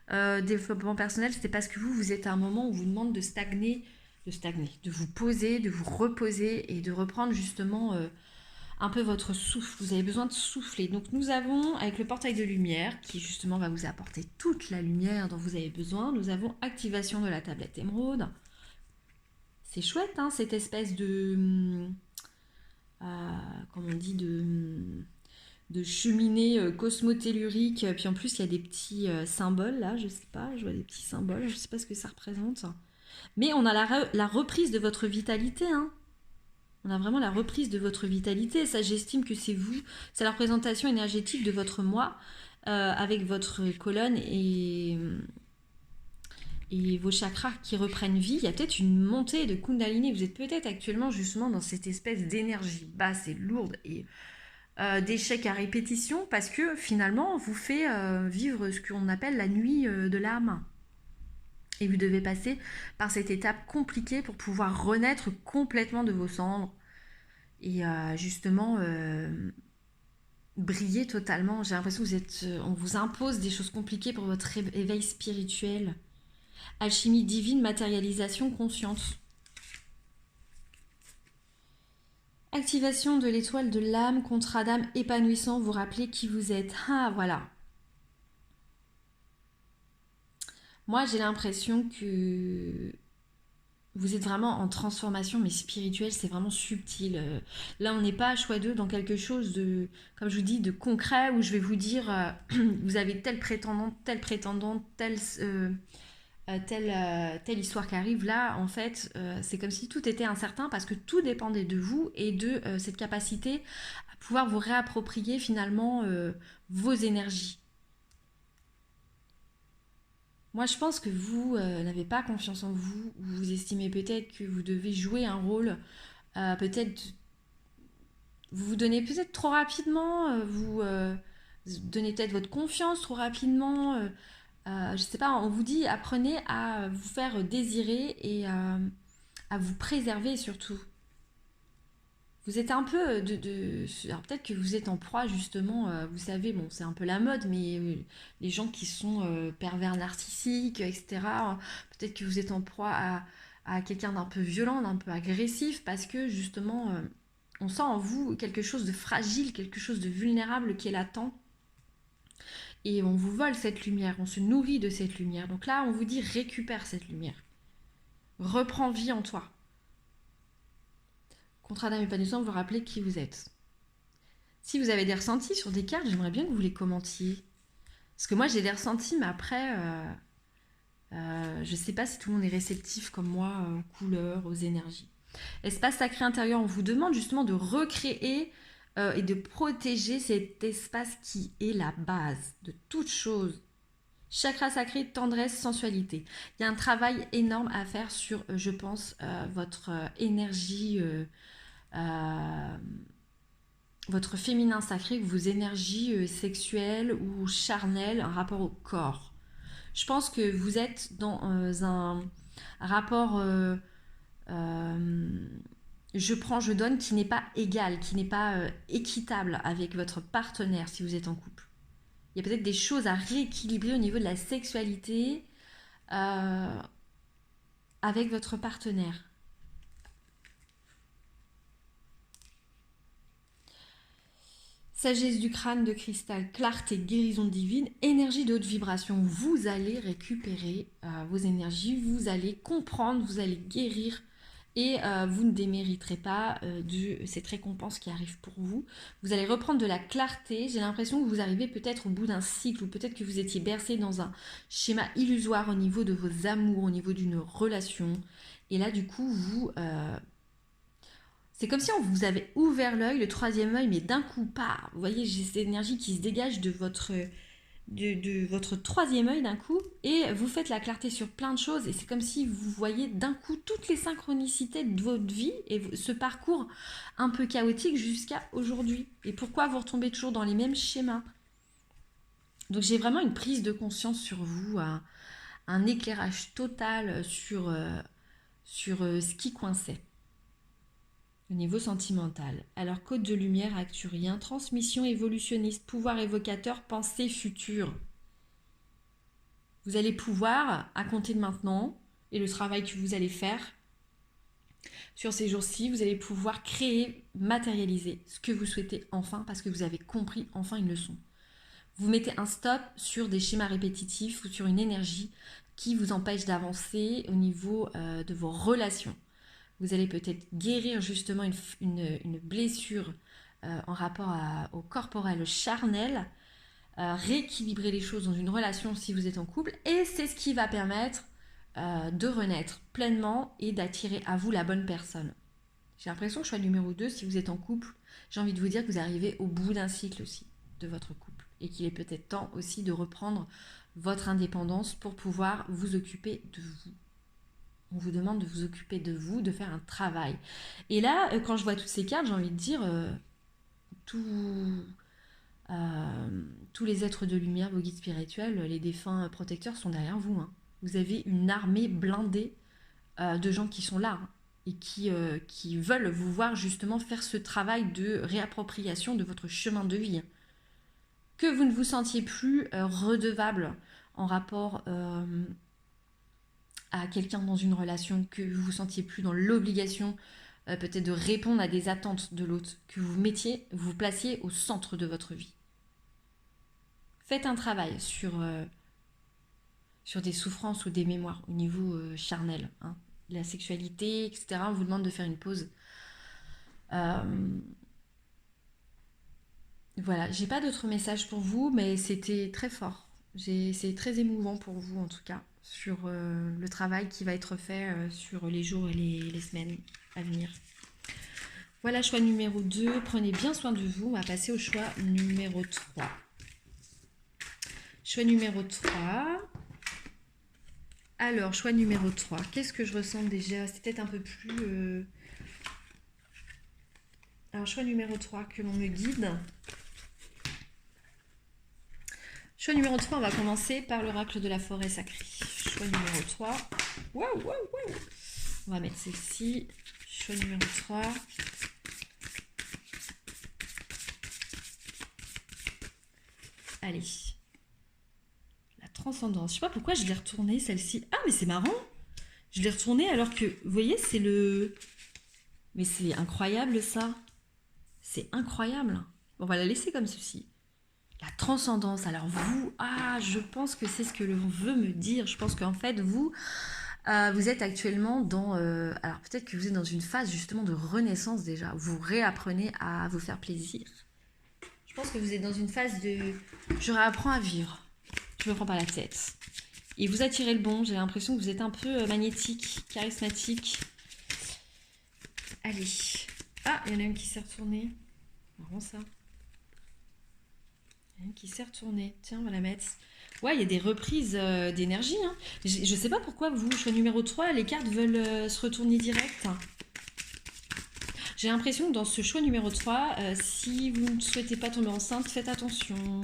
Speaker 1: développement personnel, c'était parce que vous êtes à un moment où on vous demande de stagner, de vous poser, de vous reposer et de reprendre justement un peu votre souffle. Vous avez besoin de souffler. Donc nous avons, avec le portail de lumière, qui justement va vous apporter toute la lumière dont vous avez besoin, nous avons activation de la tablette émeraude. C'est chouette, hein, cette espèce comme on dit, de cheminée cosmotellurique. Puis en plus, il y a des petits symboles, là, je sais pas, je vois des petits symboles, je sais pas ce que ça représente. Mais on a la reprise de votre vitalité, hein. On a vraiment la reprise de votre vitalité. Ça, j'estime que c'est vous, c'est la représentation énergétique de votre moi, avec votre colonne et vos chakras qui reprennent vie. Il y a peut-être une montée de Kundalini. Vous êtes peut-être actuellement justement dans cette espèce d'énergie basse et lourde et d'échecs à répétition parce que finalement, on vous fait vivre ce qu'on appelle la nuit de l'âme. Et vous devez passer par cette étape compliquée pour pouvoir renaître complètement de vos cendres et justement briller totalement. J'ai l'impression que on vous impose des choses compliquées pour votre éveil spirituel. Alchimie divine, matérialisation consciente. Activation de l'étoile de l'âme, contrat d'âme épanouissant, vous rappelez qui vous êtes. Ah, voilà. Moi, j'ai l'impression que vous êtes vraiment en transformation, mais spirituelle, c'est vraiment subtil. Là, on n'est pas à choix d'eux dans quelque chose de, comme je vous dis, de concret, où je vais vous dire, vous avez telle prétendante, telle histoire qui arrive. Là, en fait, c'est comme si tout était incertain parce que tout dépendait de vous et de cette capacité à pouvoir vous réapproprier finalement vos énergies. Moi, je pense que vous n'avez pas confiance en vous. Vous estimez peut-être que vous devez jouer un rôle. Peut-être vous vous donnez peut-être trop rapidement. Vous donnez peut-être votre confiance trop rapidement. Je sais pas. On vous dit apprenez à vous faire désirer et à vous préserver surtout. Vous êtes un peu alors peut-être que vous êtes en proie justement, vous savez, bon c'est un peu la mode, mais les gens qui sont pervers narcissiques, etc., peut-être que vous êtes en proie à quelqu'un d'un peu violent, d'un peu agressif, parce que justement, on sent en vous quelque chose de fragile, quelque chose de vulnérable qui est latent, et on vous vole cette lumière, on se nourrit de cette lumière. Donc là, on vous dit récupère cette lumière, reprends vie en toi. Contrat d'âme épanouissant, vous rappelez qui vous êtes. Si vous avez des ressentis sur des cartes, j'aimerais bien que vous les commentiez. Parce que moi, j'ai des ressentis, mais après, je ne sais pas si tout le monde est réceptif comme moi aux couleurs, aux énergies. Espace sacré intérieur, on vous demande justement de recréer et de protéger cet espace qui est la base de toute chose. Chakra sacré, tendresse, sensualité. Il y a un travail énorme à faire sur, je pense, votre énergie... votre féminin sacré, vos énergies sexuelles ou charnelles, un rapport au corps. Je pense que vous êtes dans un rapport je prends, je donne qui n'est pas égal, qui n'est pas équitable avec votre partenaire si vous êtes en couple. Il y a peut-être des choses à rééquilibrer au niveau de la sexualité avec votre partenaire. Sagesse du crâne de cristal, clarté, guérison divine, énergie de haute vibration. Vous allez récupérer vos énergies, vous allez comprendre, vous allez guérir et vous ne démériterez pas de cette récompense qui arrive pour vous. Vous allez reprendre de la clarté. J'ai l'impression que vous arrivez peut-être au bout d'un cycle ou peut-être que vous étiez bercé dans un schéma illusoire au niveau de vos amours, au niveau d'une relation. Et là, du coup, c'est comme si on vous avait ouvert l'œil, le troisième œil, mais d'un coup, pas. Vous voyez, j'ai cette énergie qui se dégage de votre troisième œil d'un coup, et vous faites la clarté sur plein de choses, et c'est comme si vous voyez d'un coup toutes les synchronicités de votre vie, et ce parcours un peu chaotique jusqu'à aujourd'hui. Et pourquoi vous retombez toujours dans les mêmes schémas? Donc j'ai vraiment une prise de conscience sur vous, un éclairage total sur ce qui coinçait. Au niveau sentimental. Alors, code de lumière acturien, transmission évolutionniste, pouvoir évocateur, pensée future. Vous allez pouvoir, à compter de maintenant, et le travail que vous allez faire sur ces jours-ci, vous allez pouvoir créer, matérialiser ce que vous souhaitez enfin, parce que vous avez compris enfin une leçon. Vous mettez un stop sur des schémas répétitifs ou sur une énergie qui vous empêche d'avancer au niveau de vos relations. Vous allez peut-être guérir justement une blessure en rapport au corporel, au charnel, rééquilibrer les choses dans une relation si vous êtes en couple, et c'est ce qui va permettre de renaître pleinement et d'attirer à vous la bonne personne. J'ai l'impression que choix numéro 2, si vous êtes en couple, j'ai envie de vous dire que vous arrivez au bout d'un cycle aussi de votre couple, et qu'il est peut-être temps aussi de reprendre votre indépendance pour pouvoir vous occuper de vous. On vous demande de vous occuper de vous, de faire un travail. Et là, quand je vois toutes ces cartes, j'ai envie de dire, tous les êtres de lumière, vos guides spirituels, les défunts protecteurs sont derrière vous. Hein. Vous avez une armée blindée de gens qui sont là hein, et qui veulent vous voir justement faire ce travail de réappropriation de votre chemin de vie. Que vous ne vous sentiez plus redevable en rapport à quelqu'un dans une relation, que vous vous sentiez plus dans l'obligation peut-être de répondre à des attentes de l'autre, que vous vous placiez au centre de votre vie. Faites un travail sur des souffrances ou des mémoires au niveau charnel, hein, la sexualité, etc. On vous demande de faire une pause. Voilà, j'ai pas d'autres messages pour vous, mais c'était très fort. C'est très émouvant pour vous en tout cas, sur le travail qui va être fait sur les jours et les semaines à venir. Voilà, choix numéro 2. Prenez bien soin de vous. On va passer au choix numéro 3. Choix numéro 3. Alors, choix numéro 3. Qu'est-ce que je ressens déjà? C'est peut-être un peu plus... Alors, choix numéro 3, que l'on me guide. Choix numéro 3, on va commencer par l'oracle de la forêt sacrée. Choix numéro 3. Waouh. On va mettre celle-ci. Choix numéro 3. Allez. La transcendance. Je sais pas pourquoi je l'ai retournée, celle-ci. Ah, mais c'est marrant. Je l'ai retournée alors que, vous voyez, c'est le... Mais c'est incroyable, ça. C'est incroyable. On va la laisser comme ceci. La transcendance. Alors vous, je pense que c'est ce que l'on veut me dire. Je pense qu'en fait, vous êtes actuellement dans... alors peut-être que vous êtes dans une phase justement de renaissance déjà. Vous réapprenez à vous faire plaisir. Je pense que vous êtes dans une phase de... Je réapprends à vivre. Je me prends pas la tête. Et vous attirez le bon. J'ai l'impression que vous êtes un peu magnétique, charismatique. Allez. Ah, il y en a une qui s'est retournée. Marrant ça. Qui s'est retournée. Tiens, on va la mettre. Ouais, il y a des reprises d'énergie. Hein. Je sais pas pourquoi vous, choix numéro 3, les cartes veulent se retourner direct. J'ai l'impression que dans ce choix numéro 3, si vous ne souhaitez pas tomber enceinte, faites attention.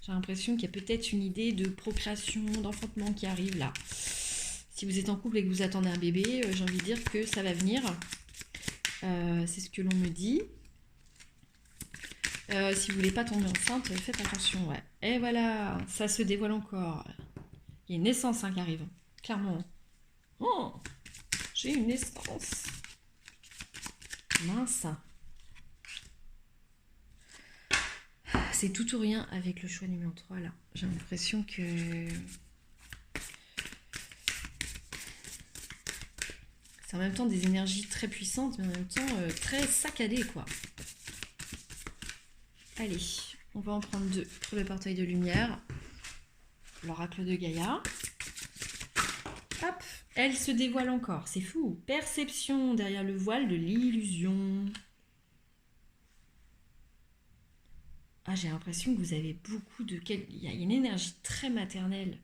Speaker 1: J'ai l'impression qu'il y a peut-être une idée de procréation, d'enfantement qui arrive là. Si vous êtes en couple et que vous attendez un bébé, j'ai envie de dire que ça va venir. C'est ce que l'on me dit. Si vous voulez pas tomber enceinte, faites attention, ouais. Et voilà, ça se dévoile encore. Il y a une naissance qui arrive, clairement. Oh, j'ai une naissance. Mince. c'est tout ou rien avec le choix numéro 3 là. J'ai l'impression que c'est en même temps des énergies très puissantes, mais en même temps très saccadées, quoi. Allez, on va en prendre 2 pour le portail de lumière. L'oracle de Gaïa. Hop, elle se dévoile encore, c'est fou. Perception derrière le voile de l'illusion. Ah, j'ai l'impression que vous avez beaucoup de... Il y a une énergie très maternelle,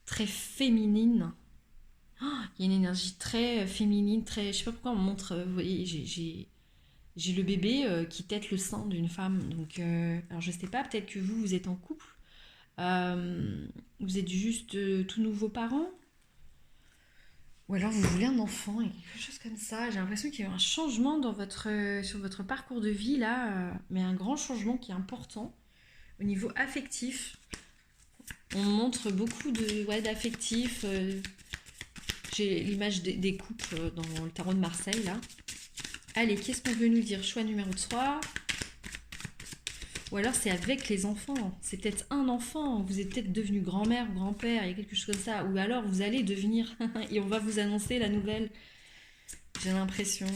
Speaker 1: très féminine. Oh, il y a une énergie très féminine, très... Je sais pas pourquoi on montre... Vous voyez, j'ai le bébé qui tète le sein d'une femme. Donc, alors je sais pas, peut-être que vous êtes en couple. Vous êtes juste tout nouveaux parents. Ou alors vous voulez un enfant et quelque chose comme ça. J'ai l'impression qu'il y a eu un changement dans sur votre parcours de vie là, mais un grand changement qui est important au niveau affectif. On montre beaucoup d'affectifs. J'ai l'image des couples dans le tarot de Marseille là. Allez, qu'est-ce qu'on veut nous dire? Choix numéro 3. Ou alors c'est avec les enfants. C'est peut-être un enfant. Vous êtes peut-être devenu grand-mère ou grand-père. Il y a quelque chose comme ça. Ou alors vous allez devenir. Et on va vous annoncer la nouvelle. J'ai l'impression.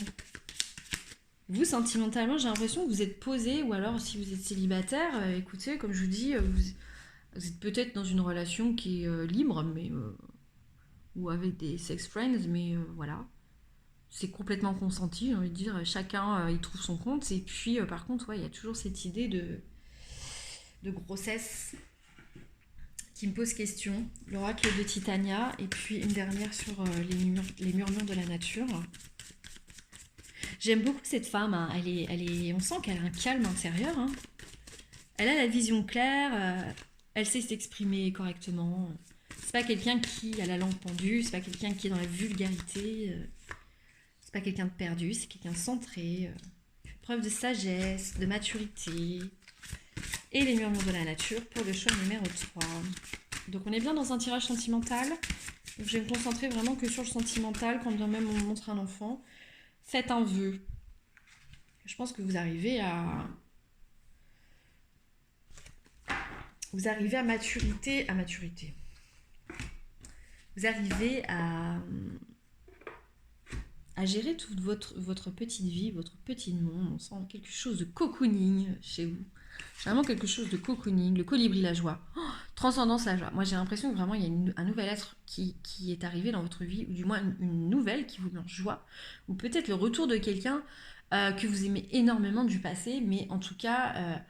Speaker 1: Vous, sentimentalement, j'ai l'impression que vous êtes posé. Ou alors si vous êtes célibataire, écoutez, comme je vous dis, vous êtes peut-être dans une relation qui est libre, mais ou avec des sex friends, mais voilà. C'est complètement consenti, j'ai envie de dire, chacun il trouve son compte. Et puis par contre, ouais, il y a toujours cette idée de grossesse qui me pose question. L'oracle de Titania, et puis une dernière sur les murmures de la nature. J'aime beaucoup cette femme, hein. On sent qu'elle a un calme intérieur, hein. Elle a la vision claire, elle sait s'exprimer correctement. C'est pas quelqu'un qui a la langue pendue, c'est pas quelqu'un qui est dans la vulgarité. C'est pas quelqu'un de perdu, c'est quelqu'un de centré, preuve de sagesse, de maturité. Et les murmures de la nature pour le choix numéro 3. Donc on est bien dans un tirage sentimental. Donc je vais me concentrer vraiment que sur le sentimental, quand bien même on me montre un enfant. Faites un vœu. Je pense que vous arrivez à... Vous arrivez à maturité. Vous arrivez à gérer toute votre petite vie, votre petit monde. On sent quelque chose de cocooning chez vous. Vraiment quelque chose de cocooning, le colibri la joie. Oh, transcendance la joie. Moi j'ai l'impression que vraiment il y a un nouvel être qui est arrivé dans votre vie, ou du moins une nouvelle qui vous met en joie, ou peut-être le retour de quelqu'un que vous aimez énormément du passé, mais en tout cas,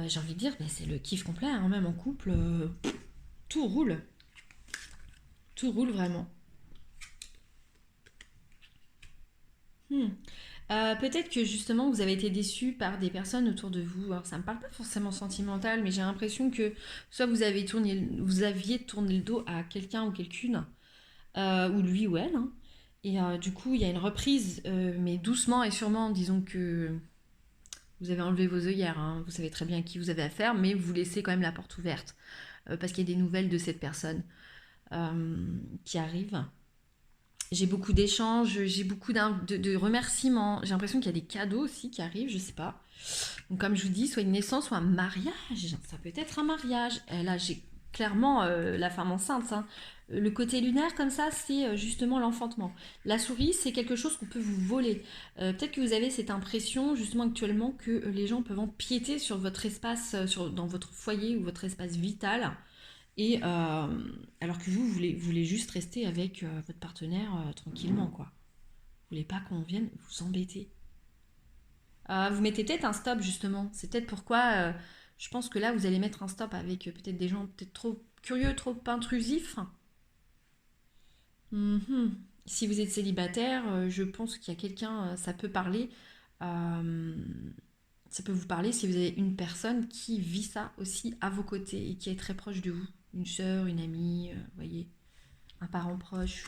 Speaker 1: j'ai envie de dire, c'est le kiff complet, hein, même en couple, tout roule. Tout roule vraiment. Peut-être que justement vous avez été déçu par des personnes autour de vous. Alors ça me parle pas forcément sentimental, mais j'ai l'impression que soit vous aviez tourné le dos à quelqu'un ou quelqu'une, ou lui ou elle, hein. Et du coup il y a une reprise, mais doucement et sûrement. Disons que vous avez enlevé vos œillères, hein. Vous savez très bien à qui vous avez affaire, mais vous laissez quand même la porte ouverte parce qu'il y a des nouvelles de cette personne qui arrivent. J'ai beaucoup d'échanges, j'ai beaucoup de remerciements. J'ai l'impression qu'il y a des cadeaux aussi qui arrivent, je sais pas. Donc comme je vous dis, soit une naissance, soit un mariage. Ça peut être un mariage. Et là, j'ai clairement la femme enceinte, hein. Le côté lunaire comme ça, c'est justement l'enfantement. La souris, c'est quelque chose qu'on peut vous voler. Peut-être que vous avez cette impression justement actuellement que les gens peuvent empiéter sur votre espace, dans votre foyer ou votre espace vital. Et alors que vous voulez juste rester avec votre partenaire tranquillement, quoi. Vous voulez pas qu'on vienne vous embêter. Vous mettez peut-être un stop, justement. C'est peut-être pourquoi je pense que là, vous allez mettre un stop avec peut-être des gens peut-être trop curieux, trop intrusifs. Mhm. Si vous êtes célibataire, je pense qu'il y a quelqu'un, ça peut parler. euh, Ça peut vous parler si vous avez une personne qui vit ça aussi à vos côtés et qui est très proche de vous. Une sœur, une amie, vous voyez, un parent proche.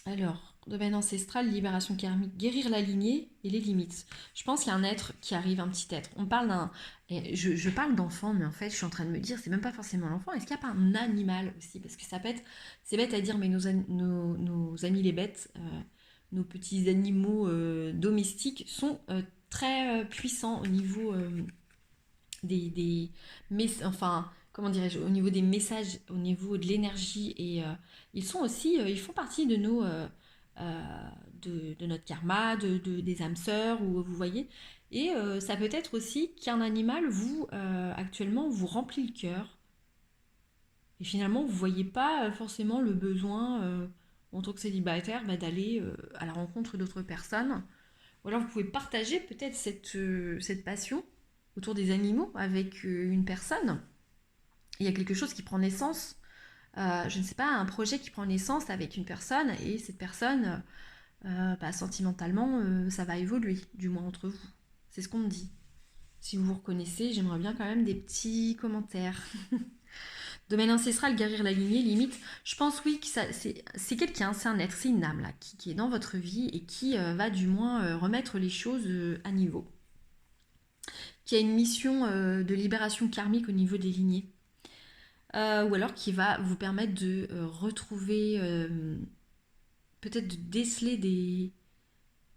Speaker 1: Alors, domaine ancestral, libération karmique, guérir la lignée et les limites. Je pense qu'il y a un être qui arrive, un petit être. On parle d'un... je parle d'enfant, mais en fait, je suis en train de me dire, c'est même pas forcément l'enfant. Est-ce qu'il n'y a pas un animal aussi? Parce que ça peut être... C'est bête à dire, mais nos amis les bêtes, nos petits animaux domestiques sont très puissants au niveau enfin, comment dirais-je, au niveau des messages, au niveau de l'énergie, et ils sont aussi, ils font partie de de notre karma, des âmes sœurs, ou vous voyez. Et ça peut être aussi qu'un animal actuellement, vous remplit le cœur. Et finalement, vous voyez pas forcément le besoin, en tant que célibataire, d'aller à la rencontre d'autres personnes. Ou alors vous pouvez partager peut-être cette passion autour des animaux avec une personne. Il y a quelque chose qui prend naissance, je ne sais pas, un projet qui prend naissance avec une personne, et cette personne, sentimentalement, ça va évoluer, du moins entre vous. C'est ce qu'on me dit. Si vous vous reconnaissez, j'aimerais bien quand même des petits commentaires. Domaine ancestral, guérir la lignée, limite. Je pense, oui, que c'est quelqu'un, c'est un être, c'est une âme là, qui est dans votre vie et qui va du moins remettre les choses à niveau. Qui a une mission de libération karmique au niveau des lignées. Ou alors qui va vous permettre de retrouver, peut-être de déceler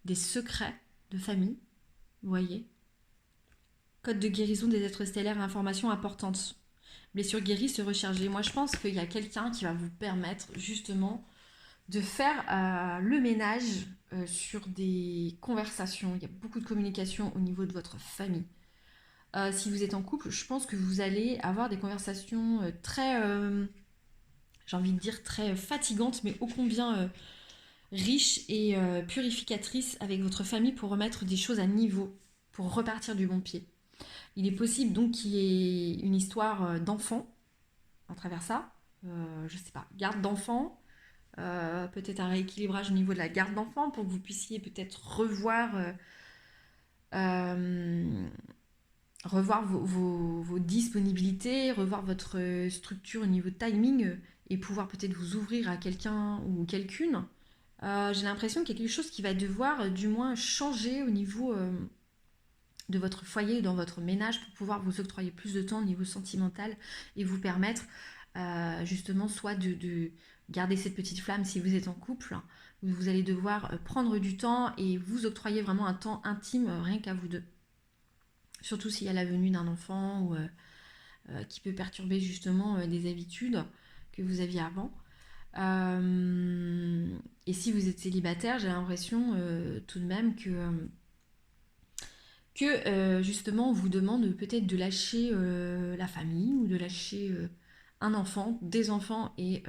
Speaker 1: des secrets de famille, vous voyez. Code de guérison des êtres stellaires, informations importantes. Blessure guérie, se recharger. Moi, je pense qu'il y a quelqu'un qui va vous permettre justement de faire le ménage sur des conversations. Il y a beaucoup de communication au niveau de votre famille. Si vous êtes en couple, je pense que vous allez avoir des conversations très, j'ai envie de dire, très fatigantes, mais ô combien riches et purificatrices avec votre famille pour remettre des choses à niveau, pour repartir du bon pied. Il est possible donc qu'il y ait une histoire d'enfant à travers ça. Je sais pas, garde d'enfant, peut-être un rééquilibrage au niveau de la garde d'enfant pour que vous puissiez peut-être euh, revoir vos disponibilités, revoir votre structure au niveau de timing, et pouvoir peut-être vous ouvrir à quelqu'un ou quelqu'une. J'ai l'impression qu'il y a quelque chose qui va devoir du moins changer au niveau de votre foyer, dans votre ménage, pour pouvoir vous octroyer plus de temps au niveau sentimental et vous permettre justement soit de garder cette petite flamme si vous êtes en couple. Vous allez devoir prendre du temps et vous octroyer vraiment un temps intime rien qu'à vous deux. Surtout s'il y a la venue d'un enfant ou qui peut perturber justement des habitudes que vous aviez avant. Et si vous êtes célibataire, j'ai l'impression tout de même que justement on vous demande peut-être de lâcher la famille ou de lâcher un enfant, des enfants, et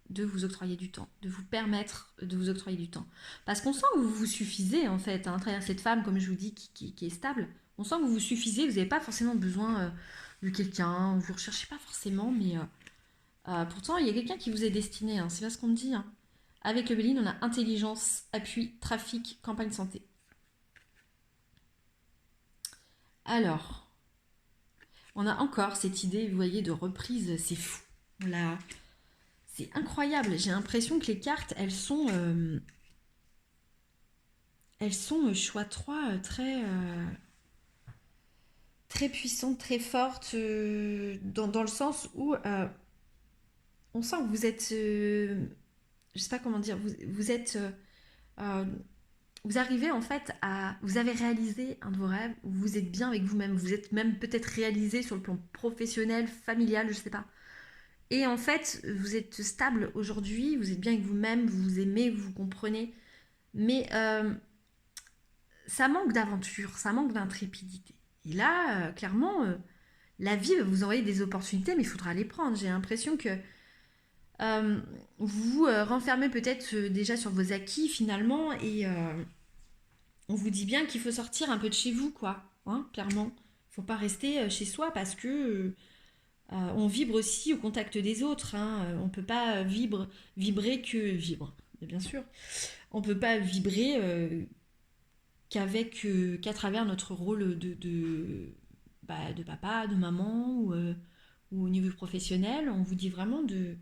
Speaker 1: de vous octroyer du temps, de vous permettre de vous octroyer du temps. Parce qu'on sent que vous vous suffisez en fait, à travers cette femme, comme je vous dis, qui est stable. On sent que vous vous suffisez, vous n'avez pas forcément besoin de quelqu'un, vous ne recherchez pas forcément, mais pourtant il y a quelqu'un qui vous est destiné, hein, c'est pas ce qu'on me dit. Hein. Avec le Béline, on a intelligence, appui, trafic, campagne santé. Alors, on a encore cette idée, vous voyez, de reprise, c'est fou. C'est incroyable, j'ai l'impression que les cartes, elles sont choix 3 très puissantes, très fortes, dans le sens où on sent que vous êtes, je sais pas comment dire, vous êtes, euh, vous arrivez en fait vous avez réalisé un de vos rêves, vous êtes bien avec vous-même, vous êtes même peut-être réalisé sur le plan professionnel, familial, je sais pas. Et en fait, vous êtes stable aujourd'hui, vous êtes bien avec vous-même, vous vous aimez, vous vous comprenez. Mais ça manque d'aventure, ça manque d'intrépidité. Et là, clairement, la vie va vous envoyer des opportunités, mais il faudra les prendre. J'ai l'impression que vous vous renfermez peut-être déjà sur vos acquis finalement, et on vous dit bien qu'il faut sortir un peu de chez vous, quoi. Hein, clairement. Il ne faut pas rester chez soi parce que on vibre aussi au contact des autres. Hein. On ne peut pas vibrer que vibre, bien sûr. On ne peut pas vibrer qu'à travers notre rôle de papa, de maman, ou au niveau professionnel. On vous dit vraiment de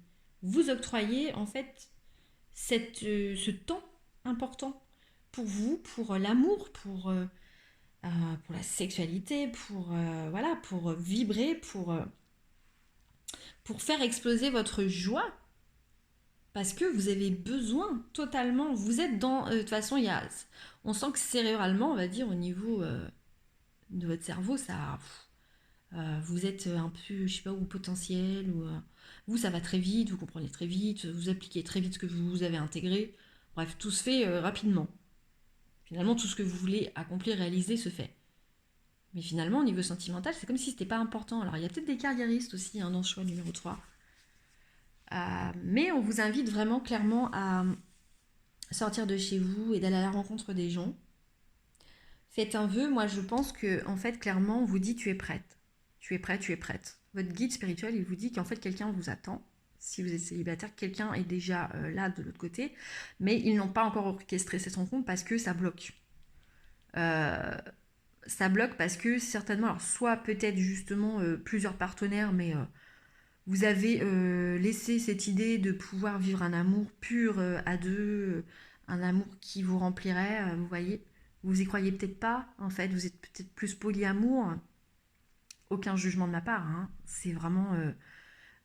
Speaker 1: vous octroyer en fait ce temps important pour vous, pour l'amour, pour la sexualité, voilà, pour vibrer, pour faire exploser votre joie. parce que vous avez besoin totalement, vous êtes dans, de toute façon, on sent que cérébralement, on va dire, au niveau de votre cerveau, vous êtes un peu, je sais pas, ou potentiel, ou vous, ça va très vite, vous comprenez très vite, vous appliquez très vite ce que vous avez intégré. Bref, tout se fait rapidement. Finalement, tout ce que vous voulez accomplir, réaliser, se fait. Mais finalement, au niveau sentimental, c'est comme si c'était pas important. Alors, il y a peut-être des carriéristes aussi dans ce choix numéro 3. Mais on vous invite vraiment clairement à sortir de chez vous et d'aller à la rencontre des gens. Faites un vœu, moi je pense que, en fait, clairement, on vous dit tu es prête. Tu es prête, tu es prête. Votre guide spirituel, il vous dit qu'en fait, quelqu'un vous attend. Si vous êtes célibataire, quelqu'un est déjà là de l'autre côté, mais ils n'ont pas encore orchestré cette rencontre parce que ça bloque. Ça bloque parce que certainement, alors soit peut-être justement plusieurs partenaires, mais vous avez laissé cette idée de pouvoir vivre un amour pur à deux, un amour qui vous remplirait, vous voyez. Vous y croyez peut-être pas, en fait, vous êtes peut-être plus polyamour. Aucun jugement de ma part, hein. C'est vraiment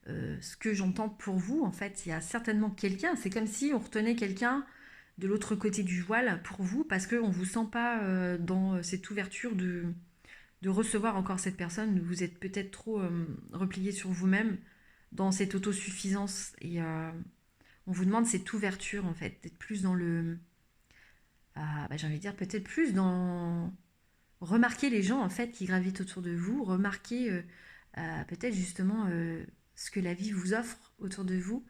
Speaker 1: ce que j'entends pour vous. En fait, il y a certainement quelqu'un, c'est comme si on retenait quelqu'un de l'autre côté du voile pour vous, parce qu'on ne vous sent pas dans cette ouverture de recevoir encore cette personne. Vous êtes peut-être trop replié sur vous-même dans cette autosuffisance et on vous demande cette ouverture en fait, d'être plus dans le, j'ai envie de dire peut-être plus dans remarquer les gens en fait qui gravitent autour de vous, remarquer peut-être justement ce que la vie vous offre autour de vous.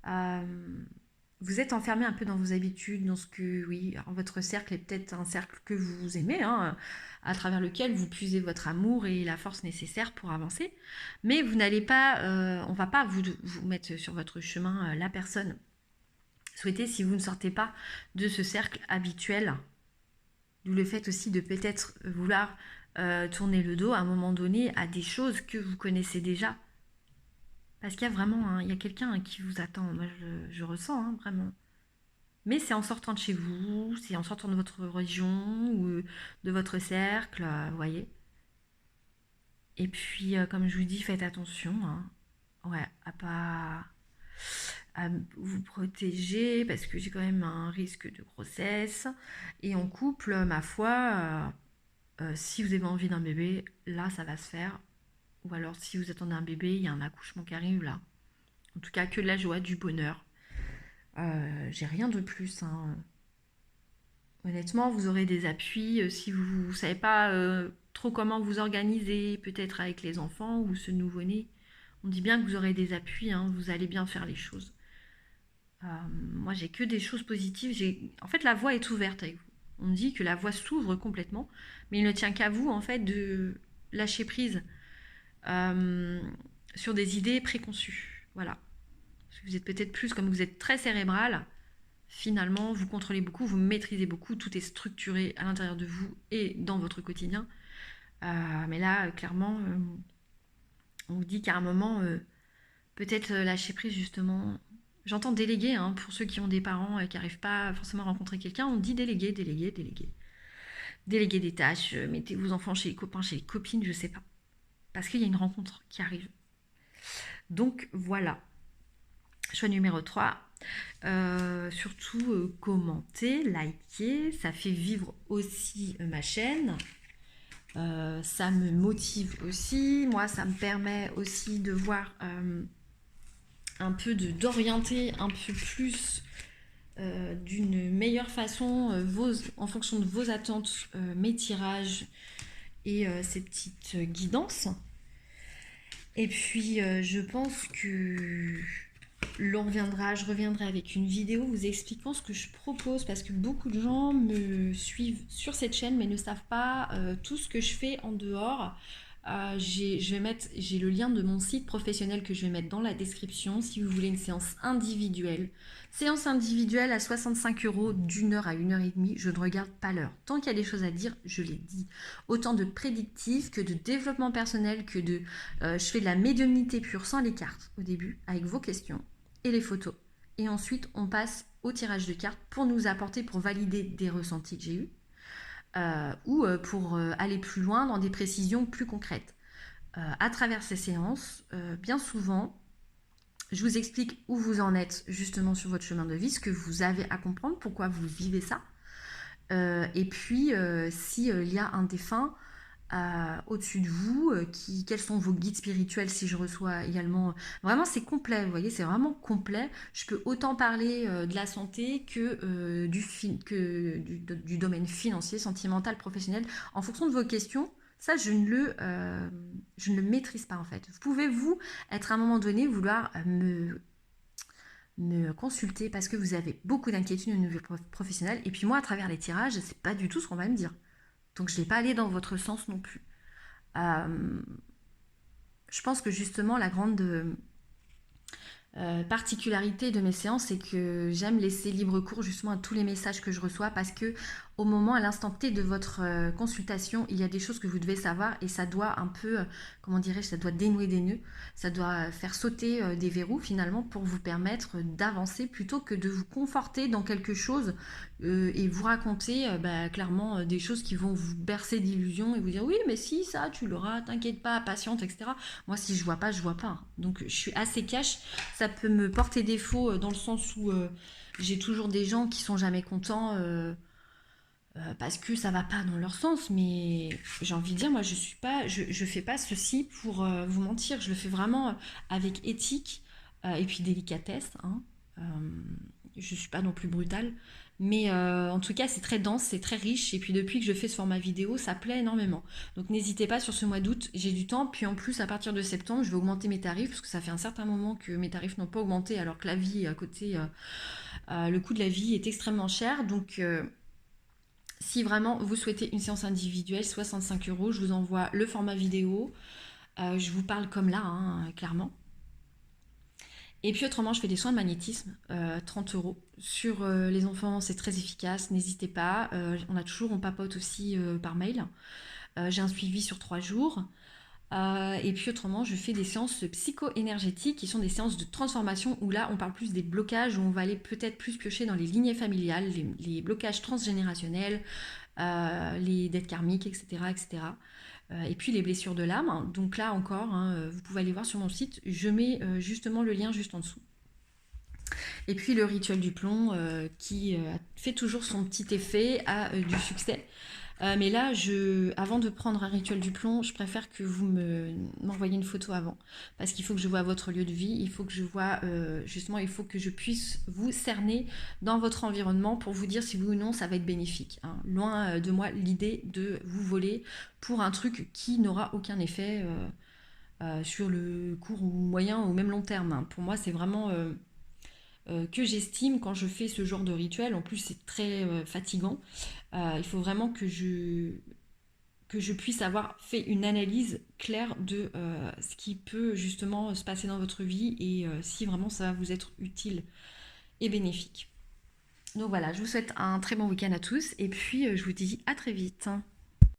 Speaker 1: Euh, vous êtes enfermé un peu dans vos habitudes, dans ce que, oui, alors votre cercle est peut-être un cercle que vous aimez, hein, à travers lequel vous puisez votre amour et la force nécessaire pour avancer. Mais vous n'allez pas, on va pas vous mettre sur votre chemin la personne souhaitée si vous ne sortez pas de ce cercle habituel. D'où le fait aussi de peut-être vouloir tourner le dos à un moment donné à des choses que vous connaissez déjà. Parce qu'il y a vraiment, il y a quelqu'un qui vous attend. Moi, je ressens, hein, vraiment. Mais c'est en sortant de chez vous, c'est en sortant de votre région ou de votre cercle, vous voyez. Et puis, comme je vous dis, faites attention, hein, ouais, à vous protéger parce que j'ai quand même un risque de grossesse. Et en couple, ma foi, si vous avez envie d'un bébé, là, ça va se faire. Ou alors, si vous attendez un bébé, il y a un accouchement qui arrive là. En tout cas, que de la joie, du bonheur. J'ai rien de plus, hein. Honnêtement, vous aurez des appuis. Si vous ne savez pas trop comment vous organiser, peut-être avec les enfants ou ce nouveau-né, on dit bien que vous aurez des appuis, hein, vous allez bien faire les choses. Moi, j'ai que des choses positives. En fait, la voie est ouverte avec vous. On dit que la voie s'ouvre complètement, mais il ne tient qu'à vous, en fait, de lâcher prise sur des idées préconçues. Voilà. Parce que vous êtes peut-être plus, comme vous êtes très cérébral, finalement, vous contrôlez beaucoup, vous maîtrisez beaucoup, tout est structuré à l'intérieur de vous et dans votre quotidien. Mais là, clairement, on vous dit qu'à un moment, peut-être lâcher prise, justement. J'entends déléguer, hein, pour ceux qui ont des parents qui n'arrivent pas forcément à rencontrer quelqu'un, on dit déléguer, déléguer, déléguer. Déléguer des tâches, mettez vos enfants chez les copains, chez les copines, je sais pas. Parce qu'il y a une rencontre qui arrive. Donc voilà. Choix numéro 3. Surtout commenter, liker, ça fait vivre aussi ma chaîne. Ça me motive aussi. Moi, ça me permet aussi de voir un peu d'orienter un peu plus d'une meilleure façon en fonction de vos attentes, mes tirages et ces petites guidances. Et puis je pense que je reviendrai avec une vidéo vous expliquant ce que je propose parce que beaucoup de gens me suivent sur cette chaîne mais ne savent pas tout ce que je fais en dehors. J'ai le lien de mon site professionnel que je vais mettre dans la description si vous voulez une séance individuelle. Séance individuelle à 65 € d'une heure à 1h30, je ne regarde pas l'heure. Tant qu'il y a des choses à dire, je les dis. Autant de prédictif que de développement personnel, que de... je fais de la médiumnité pure sans les cartes au début, avec vos questions et les photos. Et ensuite, on passe au tirage de cartes pour nous apporter, pour valider des ressentis que j'ai eus. Ou pour aller plus loin dans des précisions plus concrètes. À travers ces séances, bien souvent, Je vous explique où vous en êtes justement sur votre chemin de vie, ce que vous avez à comprendre, pourquoi vous vivez ça. Et puis, s'il y a un défunt au-dessus de vous, quels sont vos guides spirituels si je reçois également. Vraiment, c'est complet, vous voyez, c'est vraiment complet. Je peux autant parler de la santé que, du domaine financier, sentimental, professionnel. En fonction de vos questions, ça, je ne le maîtrise pas en fait. Vous pouvez, vous, être à un moment donné, vouloir me consulter parce que vous avez beaucoup d'inquiétudes au niveau professionnel. Et puis moi, à travers les tirages, c'est pas du tout ce qu'on va me dire. Donc je ne vais pas aller dans votre sens non plus. Euh, je pense que justement la grande particularité de mes séances, c'est que j'aime laisser libre cours justement à tous les messages que je reçois parce que au moment, à l'instant T de votre consultation, il y a des choses que vous devez savoir et ça doit un peu, comment dirais-je, ça doit dénouer des nœuds, ça doit faire sauter des verrous finalement pour vous permettre d'avancer plutôt que de vous conforter dans quelque chose et vous raconter clairement des choses qui vont vous bercer d'illusions et vous dire oui mais si ça tu l'auras, t'inquiète pas, patiente, etc. Moi si je vois pas, je vois pas. Donc je suis assez cash, ça peut me porter défaut dans le sens où j'ai toujours des gens qui sont jamais contents parce que ça va pas dans leur sens, mais j'ai envie de dire, moi je fais pas ceci pour vous mentir, je le fais vraiment avec éthique et puis délicatesse. Je suis pas non plus brutale, mais en tout cas c'est très dense, c'est très riche, et puis depuis que je fais ce format vidéo, ça plaît énormément. Donc n'hésitez pas sur ce mois d'août, j'ai du temps, puis en plus à partir de septembre, je vais augmenter mes tarifs, parce que ça fait un certain moment que mes tarifs n'ont pas augmenté, alors que la vie à côté, le coût de la vie est extrêmement cher, donc si vraiment vous souhaitez une séance individuelle, 65 €, je vous envoie le format vidéo. Je vous parle comme là, clairement. Et puis autrement, je fais des soins de magnétisme, 30 €. Sur les enfants, c'est très efficace, n'hésitez pas. On papote aussi par mail. J'ai un suivi sur 3 jours. Et puis autrement, je fais des séances psycho-énergétiques qui sont des séances de transformation où là, on parle plus des blocages, où on va aller peut-être plus piocher dans les lignées familiales, les blocages transgénérationnels, les dettes karmiques, etc. etc. Et puis les blessures de l'âme. Donc là encore, vous pouvez aller voir sur mon site, je mets justement le lien juste en dessous. Et puis le rituel du plomb qui fait toujours son petit effet, a du succès. Mais là, avant de prendre un rituel du plomb, je préfère que vous m'envoyiez une photo avant. Parce qu'il faut que je vois votre lieu de vie, il faut que je vois, justement, il faut que je puisse vous cerner dans votre environnement pour vous dire si oui ou non ça va être bénéfique. Loin de moi l'idée de vous voler pour un truc qui n'aura aucun effet sur le court ou moyen ou même long terme. Pour moi, c'est vraiment que j'estime quand je fais ce genre de rituel. En plus, c'est très fatigant. Il faut vraiment que je puisse avoir fait une analyse claire de ce qui peut justement se passer dans votre vie et si vraiment ça va vous être utile et bénéfique. Donc voilà, je vous souhaite un très bon week-end à tous et puis je vous dis à très vite.